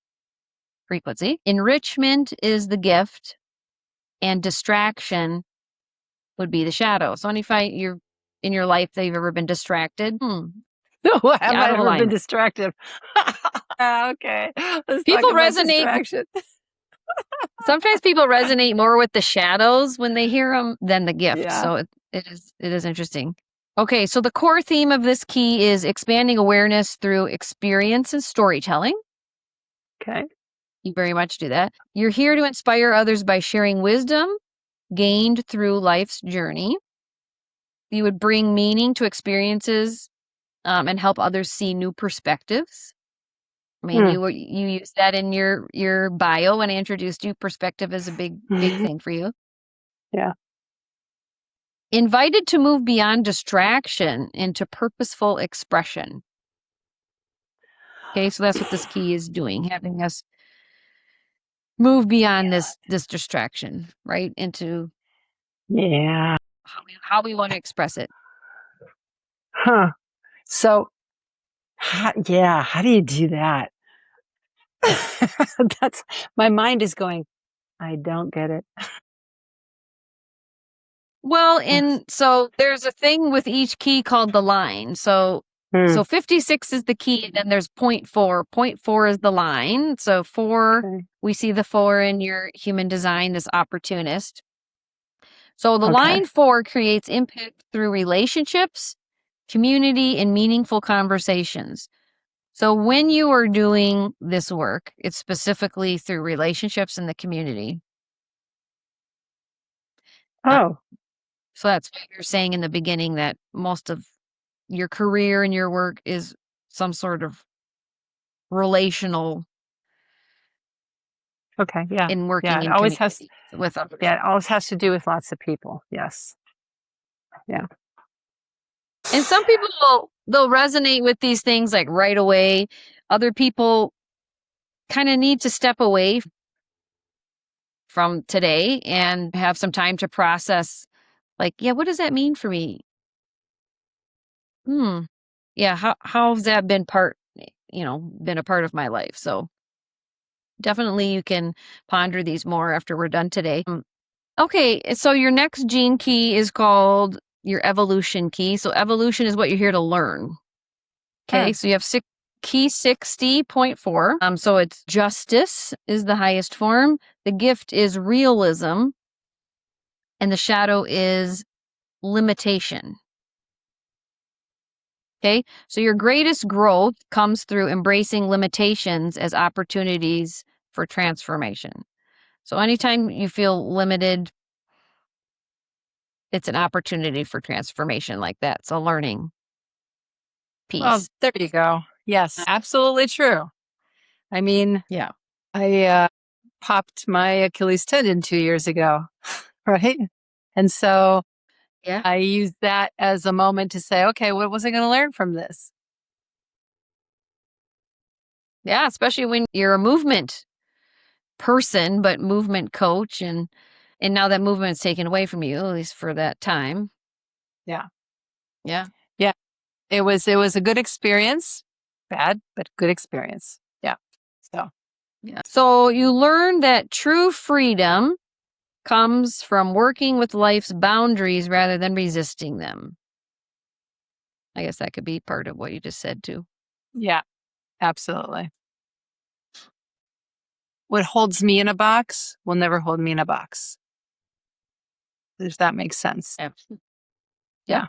S1: frequency. Enrichment is the gift. And distraction would be the shadow. So you're in your life that you've ever been distracted.
S2: No, have I ever been distracted? Okay. Let's
S1: people
S2: talk about
S1: resonate.
S2: Distraction.
S1: Sometimes people resonate more with the shadows when they hear them than the gift.
S2: Yeah.
S1: So it is interesting. Okay, so the core theme of this key is expanding awareness through experience and storytelling.
S2: Okay.
S1: You very much do that. You're here to inspire others by sharing wisdom gained through life's journey. You would bring meaning to experiences and help others see new perspectives. I mean, you use that in your bio when I introduced you. Perspective is a big thing for you.
S2: Yeah.
S1: Invited to move beyond distraction into purposeful expression. Okay, so that's what this key is doing, having us move beyond this distraction, right, into how we want to express it.
S2: So, how do you do that? That's my mind is going, I don't get it.
S1: Well, so there's a thing with each key called the line. So 56 is the key, and then there's 0.4. 0.4 is the line. So 4, we see the 4 in your human design, this opportunist. So the line 4 creates impact through relationships, community, and meaningful conversations. So when you are doing this work, it's specifically through relationships in the community. So that's what you're saying in the beginning, that most of your career and your work is some sort of relational
S2: Okay. Yeah.
S1: in working
S2: Yeah. It
S1: in
S2: always has,
S1: community with others.
S2: yeah, it always has to do with lots of people. Yes. Yeah.
S1: And some people they'll resonate with these things like right away. Other people kind of need to step away from today and have some time to process like, yeah, what does that mean for me? Hmm. Yeah, how's that been been a part of my life? So definitely you can ponder these more after we're done today. Okay, so your next gene key is called your evolution key. So evolution is what you're here to learn. Okay, so you have key 60.4. So it's justice is the highest form. The gift is realism, and the shadow is limitation. Okay, so your greatest growth comes through embracing limitations as opportunities for transformation. So anytime you feel limited, it's an opportunity for transformation like that. It's a learning
S2: Well,
S1: piece.
S2: there you go. Yes, absolutely true. I mean,
S1: Yeah.
S2: I popped my Achilles tendon 2 years ago, right? And so
S1: Yeah.
S2: I used that as a moment to say, okay, what was I going to learn from this?
S1: Yeah, especially when you're a movement person, but movement coach and now that movement's taken away from you, at least for that time.
S2: Yeah.
S1: Yeah.
S2: Yeah. It was a good experience. Bad, but good experience. Yeah. So,
S1: Yeah. So you learn that true freedom comes from working with life's boundaries rather than resisting them. I guess that could be part of what you just said too.
S2: yeah, absolutely. What holds me in a box will never hold me in a box, if that makes sense.
S1: Absolutely. Yep.
S2: Yeah.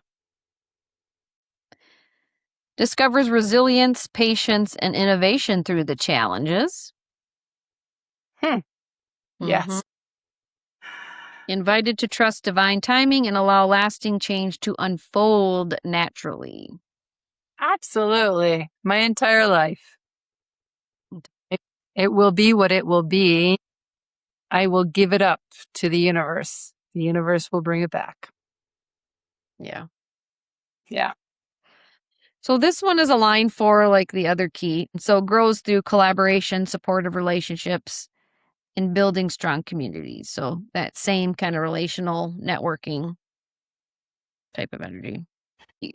S1: Discovers resilience, patience, and innovation through the challenges.
S2: Hmm.
S1: Mhm.
S2: Yes.
S1: Invited to trust divine timing and allow lasting change to unfold naturally.
S2: Absolutely. My entire life. It, it will be what it will be. I will give it up to the universe. The universe will bring it back.
S1: Yeah.
S2: Yeah.
S1: So this one is a line for like the other key. So grows through collaboration, supportive relationships, and building strong communities. So that same kind of relational networking type of energy.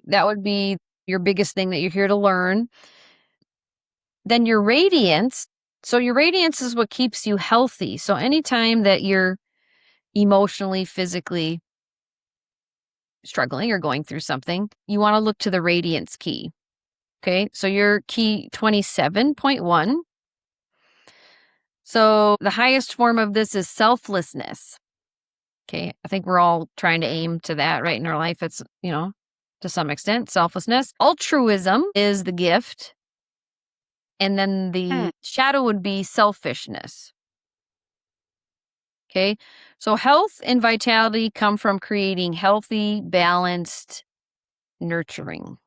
S1: That would be your biggest thing that you're here to learn. Then your radiance. So your radiance is what keeps you healthy. So anytime that you're emotionally, physically struggling or going through something, you want to look to the radiance key. Okay. So your key 27.1. So the highest form of this is selflessness. Okay. I think we're all trying to aim to that, right? In our life, it's, to some extent, selflessness. Altruism is the gift. And then
S2: Hmm.
S1: the shadow would be selfishness. Okay. So health and vitality come from creating healthy, balanced, nurturing.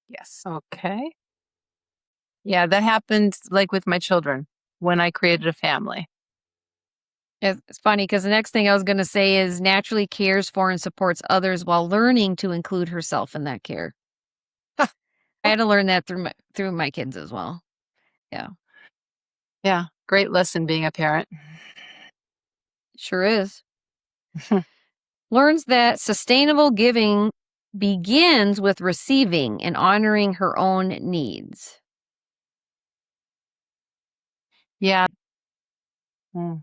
S2: Yes. Okay. Yeah, that happened like with my children when I created a family.
S1: It's funny because the next thing I was going to say is naturally cares for and supports others while learning to include herself in that care. I had to learn that through my kids as well. Yeah,
S2: Yeah. Great lesson being a parent.
S1: sure is. Learns that sustainable giving begins with receiving and honoring her own needs.
S2: Yeah. Mm.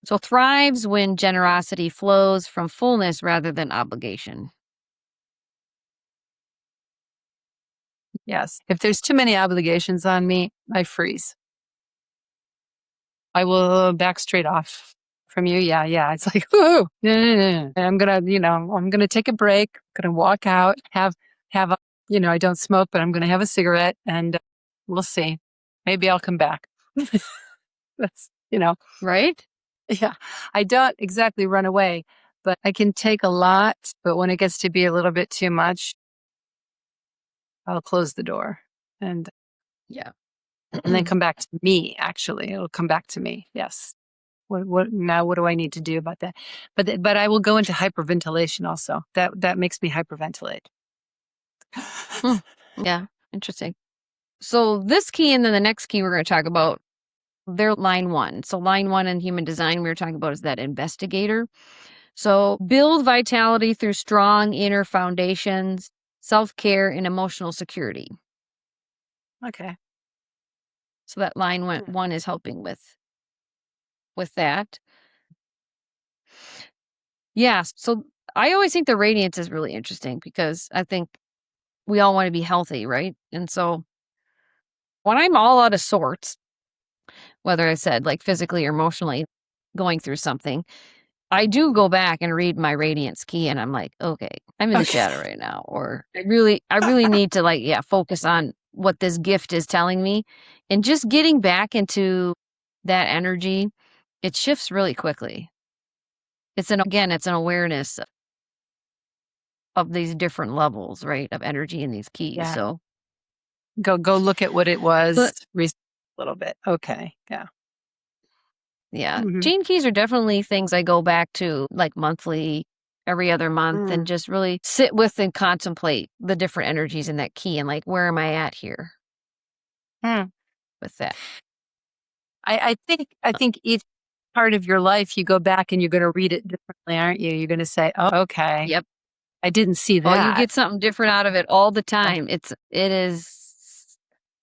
S1: So thrives when generosity flows from fullness rather than obligation.
S2: Yes. If there's too many obligations on me, I freeze. I will back straight off from you. Yeah, yeah. It's like, ooh, I'm gonna take a break. I'm gonna walk out, have a, I don't smoke, but I'm gonna have a cigarette, and we'll see. Maybe I'll come back. That's,
S1: Right?
S2: yeah. I don't exactly run away, but I can take a lot. But when it gets to be a little bit too much, I'll close the door. And
S1: Yeah.
S2: and then come back to me. Actually, it'll come back to me. Yes. What now? What do I need to do about that? But I will go into hyperventilation also. That makes me hyperventilate.
S1: Yeah, interesting. So this key and then the next key we're going to talk about, they're line 1. So line 1 in human design we were talking about is that investigator. So build vitality through strong inner foundations, self-care, and emotional security.
S2: Okay.
S1: So that line 1 is helping with that. Yeah. So I always think the radiance is really interesting because I think we all want to be healthy, right? And so when I'm all out of sorts, whether I said like physically or emotionally going through something, I do go back and read my radiance key and I'm like, okay, I'm in the shadow right now. Or I really need to like, focus on what this gift is telling me. And just getting back into that energy, it shifts really quickly. It's an awareness of these different levels, right, of energy in these keys.
S2: Yeah.
S1: So
S2: Go look at what it was
S1: But-
S2: a little bit. Okay. Yeah.
S1: yeah,
S2: Mhm.
S1: gene keys are definitely things I go back to like monthly, every other month, and just really sit with and contemplate the different energies in that key and like, where am I at here with that?
S2: I think each part of your life you go back and you're going to read it differently, aren't you? You're going to say, "Oh, okay,
S1: Yep.
S2: I didn't see
S1: Oh, you
S2: that."
S1: get something different out of it all the time.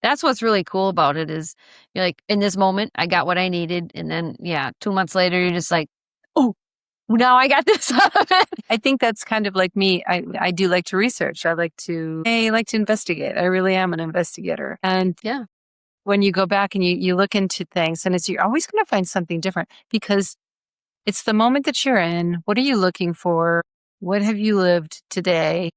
S1: That's what's really cool about it is you're like, in this moment, I got what I needed. And then, 2 months later, you're just like, oh, now I got this out of it.
S2: I think that's kind of like me. I do like to research. I like to investigate. I really am an investigator. And
S1: Yeah.
S2: when you go back and you look into things, and you're always going to find something different because it's the moment that you're in. What are you looking for? What have you lived today?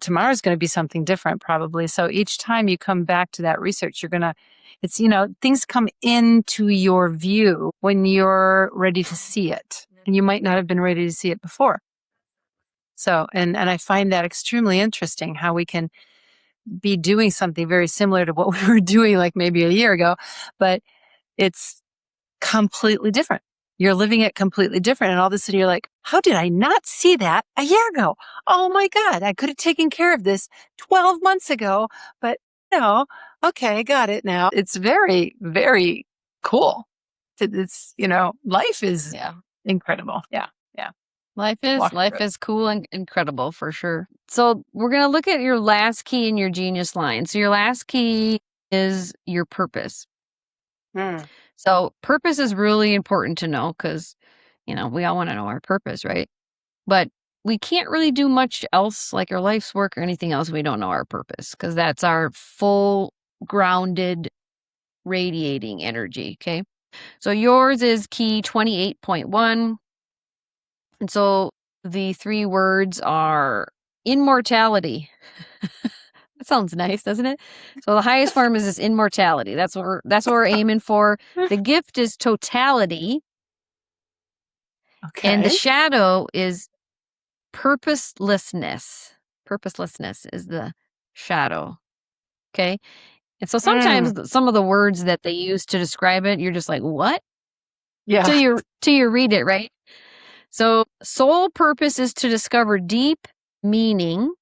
S2: Tomorrow's going to be something different probably. So each time you come back to that research, things come into your view when you're ready to see it. And you might not have been ready to see it before. So, and I find that extremely interesting how we can be doing something very similar to what we were doing like maybe a year ago, but it's completely different. You're living it completely different. And all of a sudden you're like, how did I not see that a year ago? Oh my God, I could have taken care of this 12 months ago, but no, okay, got it now. It's very, very cool. It's, life is incredible. Yeah. Yeah.
S1: Life
S2: Walk through it.
S1: is cool and incredible for sure. So we're going to look at your last key in your genius line. So your last key is your purpose. So purpose is really important to know because, we all want to know our purpose, right? But we can't really do much else like our life's work or anything else. We don't know our purpose because that's our full grounded radiating energy. Okay. So yours is key 28.1. And so the 3 words are immortality. That sounds nice, doesn't it? So the highest form is this immortality. That's what we're aiming for. The gift is totality.
S2: Okay.
S1: And the shadow is purposelessness. Purposelessness is the shadow. Okay. And so sometimes some of the words that they use to describe it, you're just like, what?
S2: Yeah.
S1: Till you read it, right? So soul purpose is to discover deep meaning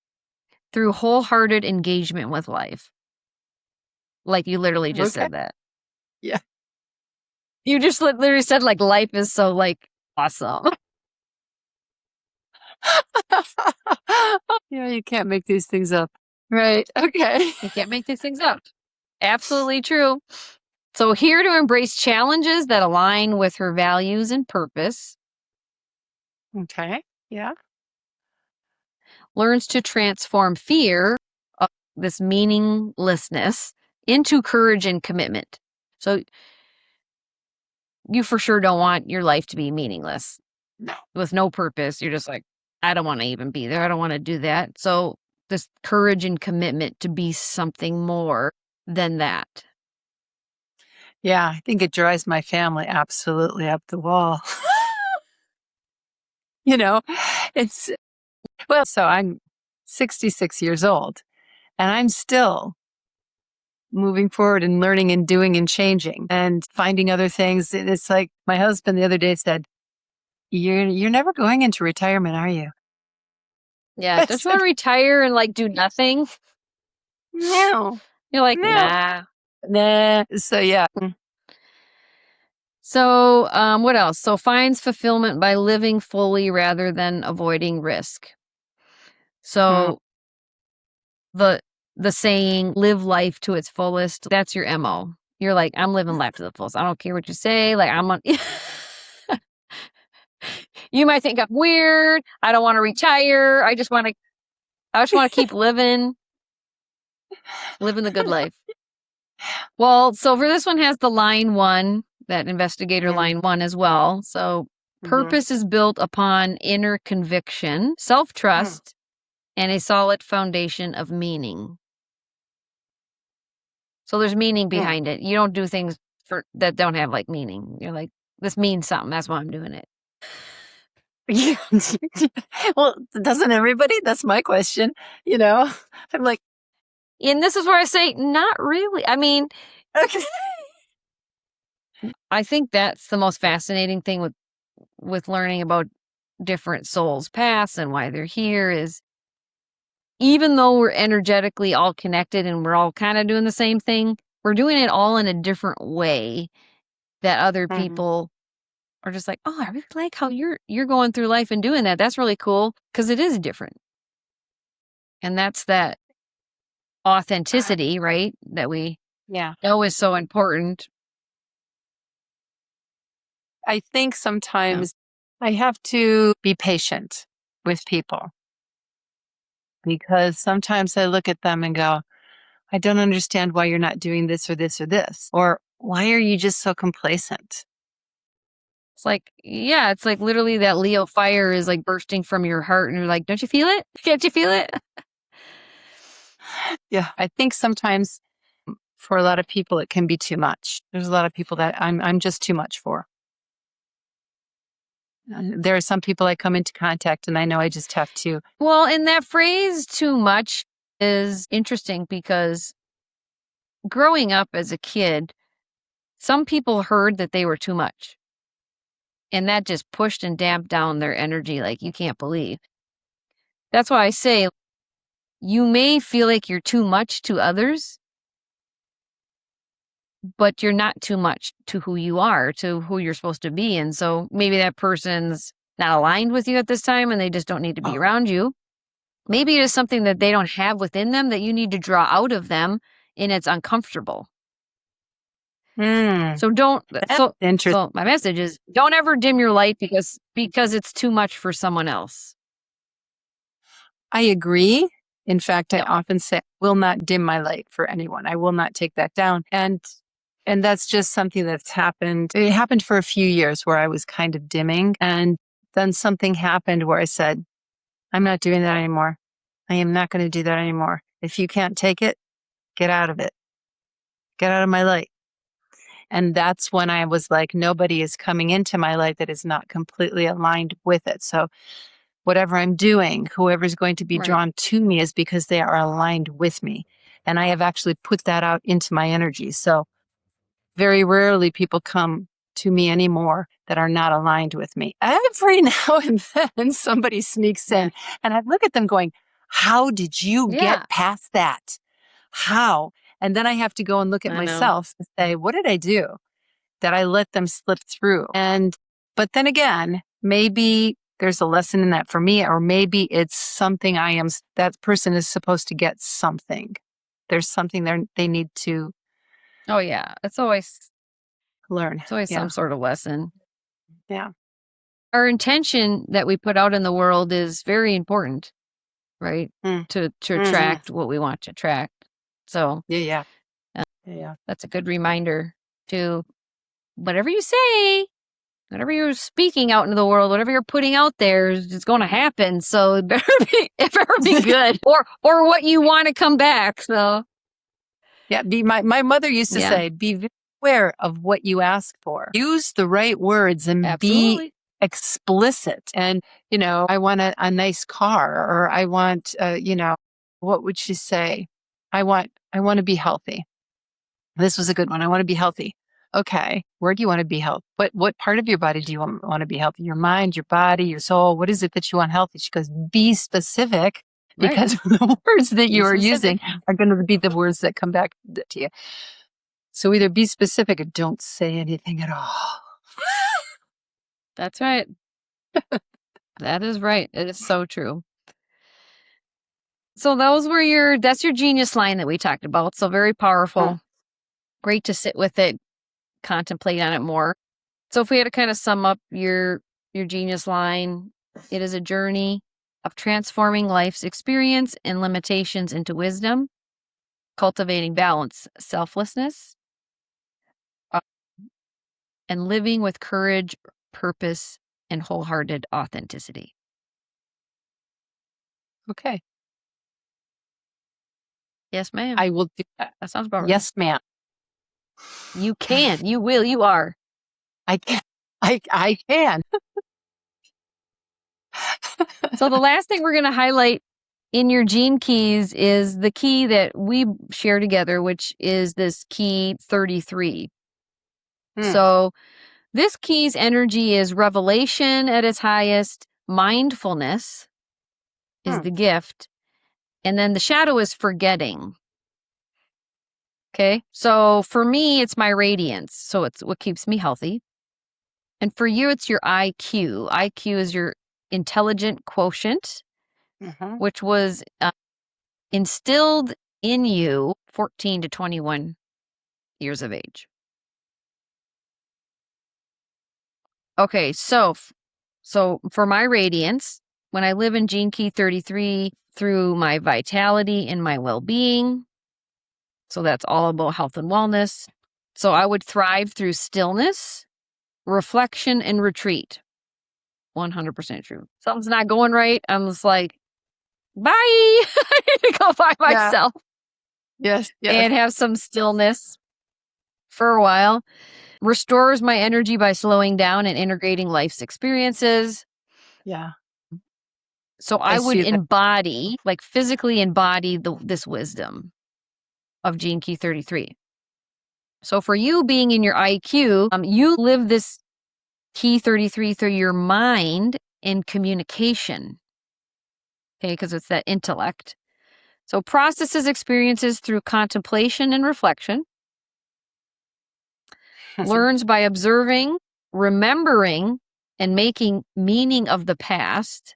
S1: through wholehearted engagement with life. Like you literally just said that.
S2: Yeah.
S1: You just literally said like life is so like awesome.
S2: Yeah, you can't make these things up. Right. Okay.
S1: You can't make these things up. Absolutely true. So here to embrace challenges that align with her values and purpose.
S2: Okay. Yeah.
S1: Learns to transform fear of this meaninglessness into courage and commitment. So you for sure don't want your life to be meaningless.
S2: No.
S1: With no purpose. You're just like, I don't want to even be there. I don't want to do that. So this courage and commitment to be something more than that.
S2: Yeah, I think it drives my family absolutely up the wall. It's so I'm 66 years old and I'm still moving forward and learning and doing and changing and finding other things. And it's like my husband the other day said, you're never going into retirement, are you?
S1: Yeah.
S2: I
S1: Don't you want
S2: said,
S1: to retire and like do nothing?
S2: no,
S1: You're like,
S2: no,
S1: nah.
S2: So yeah.
S1: So, what else? So, finds fulfillment by living fully rather than avoiding risk. So, the saying "live life to its fullest," that's your MO. You're like, I'm living life to the fullest. I don't care what you say. Like, I'm on. You might think I'm weird. I don't want to retire. I just want to keep living the good life. Well, so for this one has the line 1, that investigator line 1 as well. So purpose is built upon inner conviction, self-trust, and a solid foundation of meaning. So there's meaning behind it. You don't do things that don't have like meaning. You're like, this means something. That's why I'm doing it.
S2: Well, doesn't everybody? That's my question. I'm like,
S1: And this is where I say, not really. I mean,
S2: okay.
S1: I think that's the most fascinating thing with learning about different souls' paths and why they're here is even though we're energetically all connected and we're all kind of doing the same thing, we're doing it all in a different way that other people are just like, oh, I really like how you're going through life and doing that. That's really cool because it is different. And that's that authenticity, right? That we know is so important.
S2: I think sometimes I have to be patient with people because sometimes I look at them and go, I don't understand why you're not doing this or this or this, or why are you just so complacent?
S1: It's like, yeah, it's like literally that Leo fire is like bursting from your heart and you're like, don't you feel it? Can't you feel it?
S2: Yeah, I think sometimes for a lot of people it can be too much. There's a lot of people that I'm just too much for. There are some people I come into contact and I know I just have to.
S1: Well, and that phrase too much is interesting because growing up as a kid, some people heard that they were too much. And that just pushed and damped down their energy like you can't believe. That's why I say you may feel like you're too much to others, but you're not too much to who you are, to who you're supposed to be. And so maybe that person's not aligned with you at this time and they just don't need to be around you. Maybe it is something that they don't have within them that you need to draw out of them and it's uncomfortable. So so my message is don't ever dim your light because it's too much for someone else.
S2: I agree. In fact, I often say, I will not dim my light for anyone. I will not take that down. And that's just something that's happened. It happened for a few years where I was kind of dimming. And then something happened where I said, I'm not doing that anymore. I am not going to do that anymore. If you can't take it, get out of it. Get out of my light. And that's when I was like, nobody is coming into my light that is not completely aligned with it. So whatever I'm doing, whoever's going to be drawn to me is because they are aligned with me. And I have actually put that out into my energy. So very rarely people come to me anymore that are not aligned with me. Every now and then somebody sneaks in and I look at them going, how did you get past that? How? And then I have to go and look at myself and say, what did I do that I let them slip through? But then again, maybe there's a lesson in that for me, or maybe it's something that person is supposed to get something. There's something they need to.
S1: Oh yeah. It's always
S2: learn.
S1: It's always some sort of lesson.
S2: Yeah.
S1: Our intention that we put out in the world is very important, right? To attract what we want to attract. So that's a good reminder to whatever you say, whatever you're speaking out into the world, whatever you're putting out there is going to happen. So it better be good or what you want to come back. So
S2: yeah, my mother used to say, be very aware of what you ask for. Use the right words and be explicit. And, I want a nice car, or I want, what would she say? I want to be healthy. This was a good one. I want to be healthy. Okay, where do you want to be healthy? What part of your body do you want to be healthy? Your mind, your body, your soul? What is it that you want healthy? She goes, be specific, because the words that you are using are going to be the words that come back to you. So either be specific or don't say anything at all.
S1: That's right. That is right. It is so true. So that's your genius line that we talked about. So very powerful. Great to sit with it, contemplate on it more. So if we had to kind of sum up your genius line, it is a journey of transforming life's experience and limitations into wisdom, cultivating balance, selflessness, and living with courage, purpose, and wholehearted authenticity.
S2: Okay.
S1: Yes, ma'am.
S2: I will do that.
S1: That sounds about right.
S2: Yes, ma'am.
S1: You can. You will. You are.
S2: I can. I can.
S1: So the last thing we're going to highlight in your gene keys is the key that we share together, which is this key 33. So this key's energy is revelation at its highest, mindfulness is the gift, and then the shadow is forgetting. Okay, so for me, it's my radiance. So it's what keeps me healthy. And for you, it's your IQ. IQ is your intelligent quotient, which was instilled in you 14 to 21 years of age. Okay, so for my radiance, when I live in Gene Key 33 through my vitality and my well-being, so that's all about health and wellness. So I would thrive through stillness, reflection, and retreat. 100% true. Something's not going right. I'm just like, bye. I need to go by myself.
S2: Yes.
S1: And have some stillness for a while. Restores my energy by slowing down and integrating life's experiences.
S2: Yeah.
S1: So I would embody, like physically embody this wisdom of Gene Key 33. So for you being in your IQ, you live this Key 33 through your mind and communication. Okay, because it's that intellect. So processes experiences through contemplation and reflection. Learns by observing, remembering, and making meaning of the past.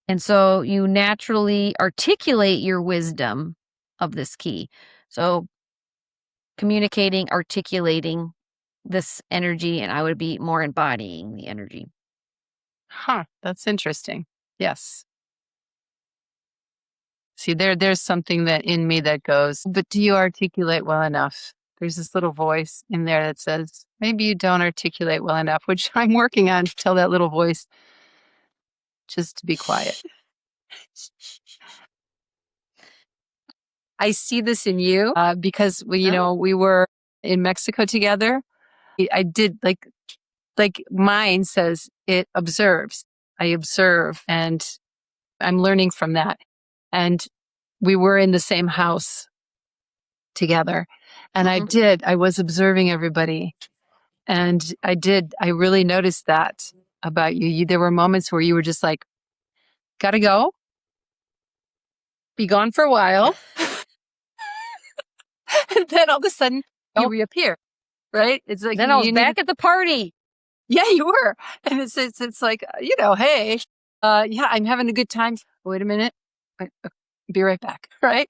S1: And so you naturally articulate your wisdom of this key. So communicating, articulating this energy, and I would be more embodying the energy.
S2: That's interesting. Yes. See, there's something that in me that goes, but do you articulate well enough? There's this little voice in there that says, maybe you don't articulate well enough, which I'm working on to tell that little voice just to be quiet. I see this in you because we were in Mexico together. I did like mine says it observes. I observe and I'm learning from that. And we were in the same house together. And I was observing everybody. And I really noticed that about you. There were moments where you were just like, gotta go, be gone for a while. And then all of a sudden you reappear, right? It's like,
S1: then I was back at the party.
S2: Yeah, you were. And it's like, hey, yeah, I'm having a good time. Wait a minute. Be right back. Right.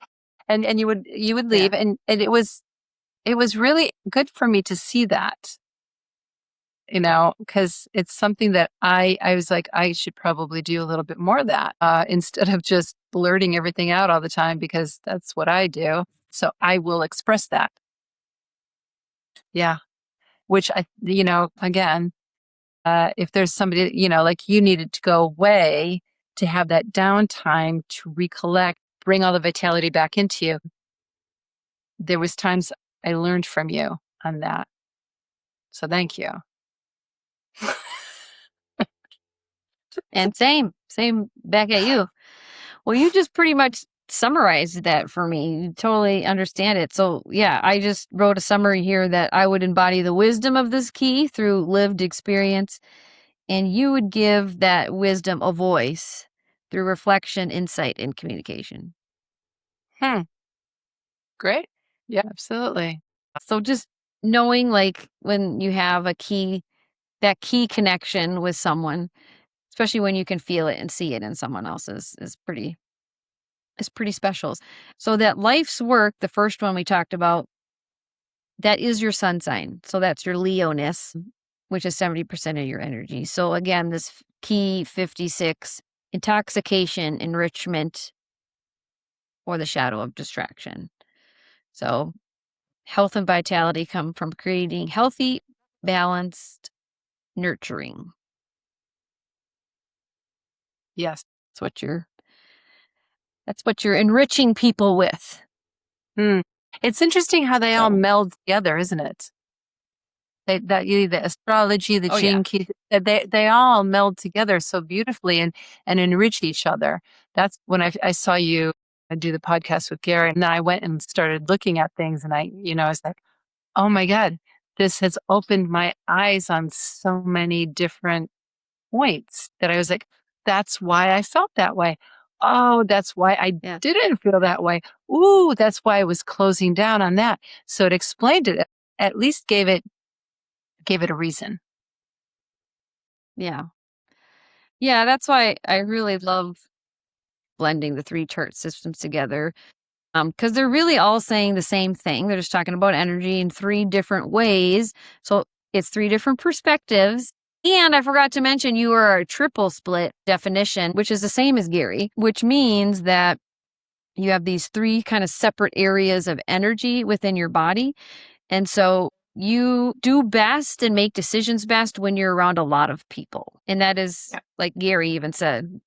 S2: And you would leave. And it was really good for me to see that, because it's something that I was like, I should probably do a little bit more of that, instead of just blurting everything out all the time, because that's what I do. So I will express that. Yeah. Which again, if there's somebody, like you needed to go away to have that downtime to recollect, bring all the vitality back into you. There was times I learned from you on that. So thank you.
S1: And same back at you. Well, you just pretty much summarized that for me. You totally understand it. So, yeah, I just wrote a summary here that I would embody the wisdom of this key through lived experience, and you would give that wisdom a voice through reflection, insight, and communication.
S2: Great. Yeah, absolutely.
S1: So, just knowing like when you have that key connection with someone, especially when you can feel it and see it in someone else is pretty special. So that life's work, the first one we talked about, that is your sun sign. So that's your Leoness, which is 70% of your energy. So again, this key 56, intoxication, enrichment, or the shadow of distraction. So health and vitality come from creating healthy, balanced, nurturing.
S2: Yes.
S1: That's what you're enriching people with.
S2: It's interesting how they all meld together, isn't it? The astrology, the gene key, they all meld together so beautifully and enrich each other. That's when I saw you do the podcast with Gary, and then I went and started looking at things, and I was like, oh my God, this has opened my eyes on so many different points that I was like, that's why I felt that way. Oh, that's why I didn't feel that way. Ooh, that's why I was closing down on that. So it explained it, at least gave it a reason.
S1: Yeah. Yeah, that's why I really love blending the three chart systems together. Because they're really all saying the same thing. They're just talking about energy in three different ways. So it's three different perspectives. And I forgot to mention you are a triple split definition, which is the same as Gary, which means that you have these three kind of separate areas of energy within your body. And so you do best and make decisions best when you're around a lot of people. And that is, like Gary even said,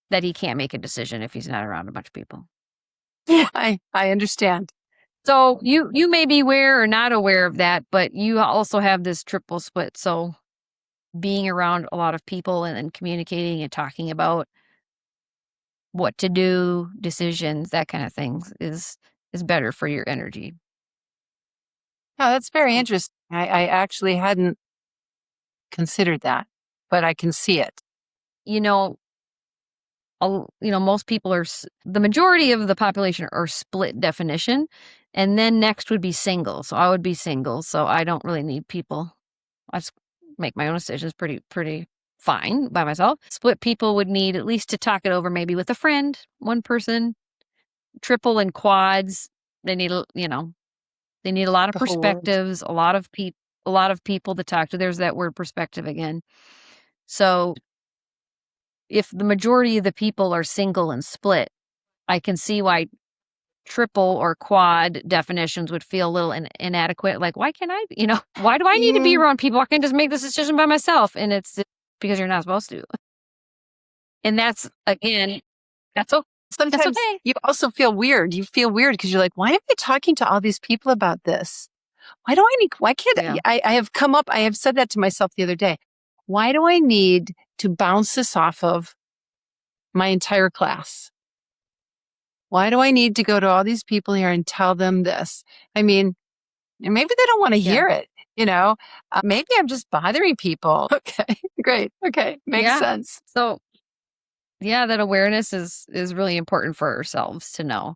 S1: that he can't make a decision if he's not around a bunch of people.
S2: Yeah, I understand.
S1: So you may be aware or not aware of that, but you also have this triple split. So being around a lot of people and then communicating and talking about what to do, decisions, that kind of things is better for your energy.
S2: Oh, that's very interesting. I actually hadn't considered that, but I can see it.
S1: You know, most people the majority of the population are split definition, and then next would be single. So I would be single, so I don't really need people. I just make my own decisions pretty fine by myself. Split people would need at least to talk it over, maybe with a friend, one person. Triple and quads, they need they need a lot of perspectives, a lot of people to talk to. There's that word perspective again. So if the majority of the people are single and split, I can see why triple or quad definitions would feel a little inadequate. Like, why can't I, why do I need to be around people? I can just make this decision by myself. And it's because you're not supposed to. And that's, again, that's okay.
S2: Sometimes you also feel weird. You feel weird because you're like, why am I talking to all these people about this? Why can't I have said that to myself the other day. Why do I need to bounce this off of my entire class? Why do I need to go to all these people here and tell them this? I mean, maybe they don't want to hear it, maybe I'm just bothering people. Okay, great. Okay, makes sense.
S1: So, yeah, that awareness is really important for ourselves to know.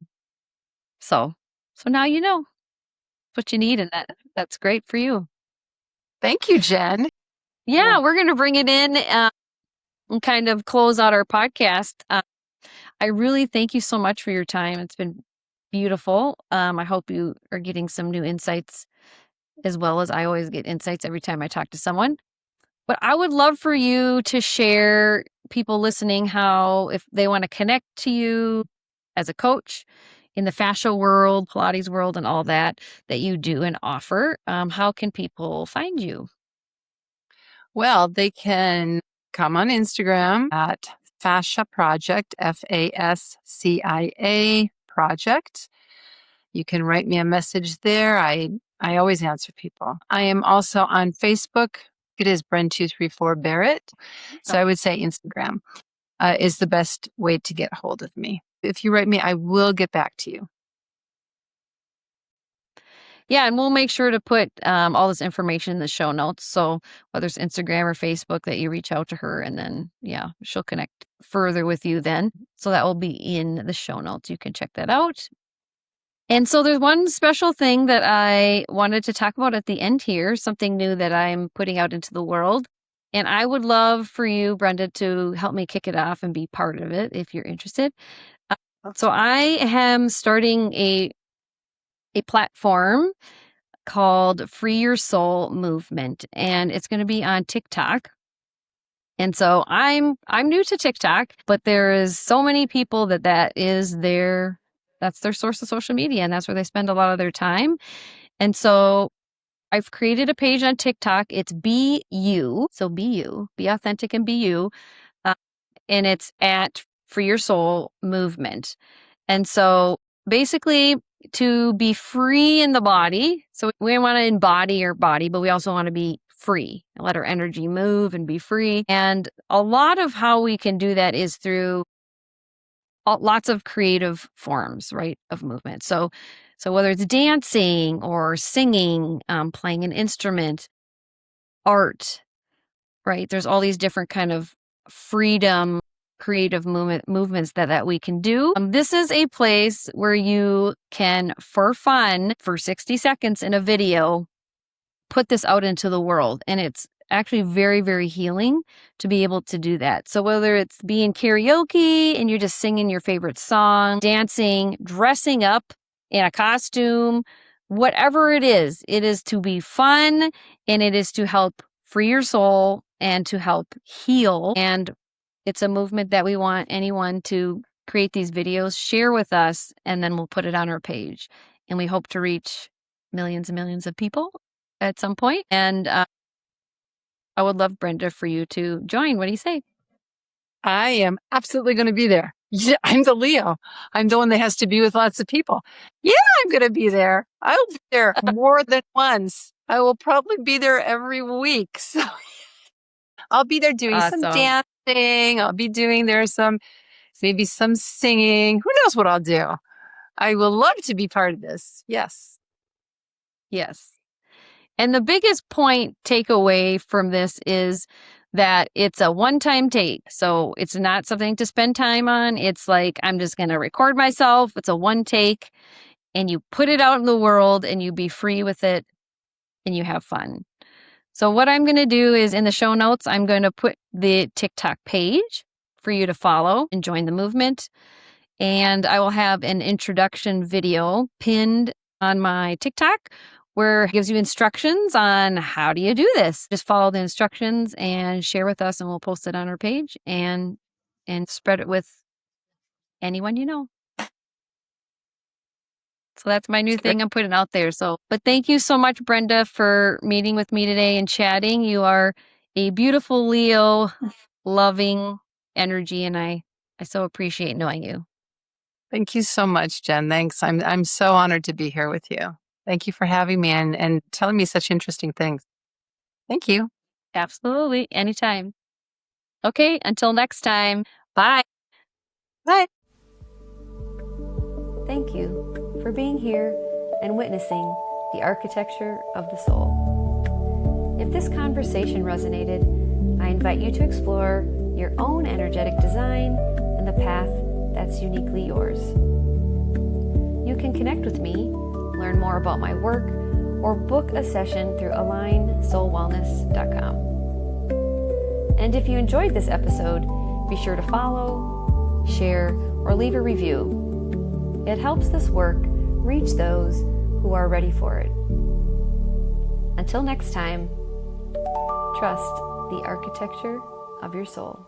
S1: So now you know what you need, and that's great for you.
S2: Thank you, Jen.
S1: Yeah, we're going to bring it in and kind of close out our podcast. I really thank you so much for your time. It's been beautiful. I hope you are getting some new insights, as well as I always get insights every time I talk to someone. But I would love for you to share, people listening, how, if they want to connect to you as a coach in the fascia world, Pilates world, and all that you do and offer, how can people find you?
S2: Well, they can come on Instagram at Fascia Project, FASCIA Project. You can write me a message there. I always answer people. I am also on Facebook. It is Bren234 Barrett. So I would say Instagram is the best way to get hold of me. If you write me, I will get back to you.
S1: Yeah, and we'll make sure to put all this information in the show notes. So whether it's Instagram or Facebook, that you reach out to her, and then she'll connect further with you then. So that will be in the show notes. You can check that out. And so there's one special thing that I wanted to talk about at the end here, something new that I'm putting out into the world. And I would love for you, Brenda, to help me kick it off and be part of it if you're interested. So I am starting a platform called Free Your Soul Movement, and it's going to be on TikTok. And so I'm new to TikTok, but there is so many people that's their source of social media, and that's where they spend a lot of their time. And so I've created a page on TikTok. It's Be You. So be you, be authentic and be you. And it's at Free Your Soul Movement. And so basically, to be free in the body. So we want to embody our body, but we also want to be free and let our energy move and be free. And a lot of how we can do that is through lots of creative forms, right, of movement. So whether it's dancing or singing, playing an instrument, art, right? There's all these different kind of freedom, creative movements that we can do. This is a place where you can, for fun, for 60 seconds in a video, put this out into the world. And it's actually very, very healing to be able to do that. So whether it's being karaoke and you're just singing your favorite song, dancing, dressing up in a costume, whatever it is to be fun, and it is to help free your soul and to help heal. And it's a movement that we want anyone to create these videos, share with us, and then we'll put it on our page. And we hope to reach millions and millions of people at some point. And I would love, Brenda, for you to join. What do you say?
S2: I am absolutely going to be there. Yeah, I'm the Leo. I'm the one that has to be with lots of people. Yeah, I'm going to be there. I'll be there more than once. I will probably be there every week. So I'll be there doing some dancing. I'll be doing maybe some singing. Who knows what I'll do? I will love to be part of this. Yes.
S1: Yes. And the biggest takeaway from this is that it's a one-time take. So it's not something to spend time on. It's like, I'm just going to record myself. It's a one take, and you put it out in the world and you be free with it and you have fun. So what I'm going to do is, in the show notes, I'm going to put the TikTok page for you to follow and join the movement. And I will have an introduction video pinned on my TikTok where it gives you instructions on how do you do this. Just follow the instructions and share with us, and we'll post it on our page and spread it with anyone you know. So that's my new thing I'm putting out there. But thank you so much, Brenda, for meeting with me today and chatting. You are a beautiful Leo, loving energy, and I so appreciate knowing you.
S2: Thank you so much, Jen. Thanks. I'm so honored to be here with you. Thank you for having me and telling me such interesting things. Thank you.
S1: Absolutely. Anytime. Okay, until next time. Bye.
S2: Bye.
S1: Thank you for being here and witnessing the architecture of the soul. If this conversation resonated, I invite you to explore your own energetic design and the path that's uniquely yours. You can connect with me, learn more about my work, or book a session through alignsoulwellness.com. And if you enjoyed this episode, be sure to follow, share, or leave a review. It helps this work reach those who are ready for it. Until next time, trust the architecture of your soul.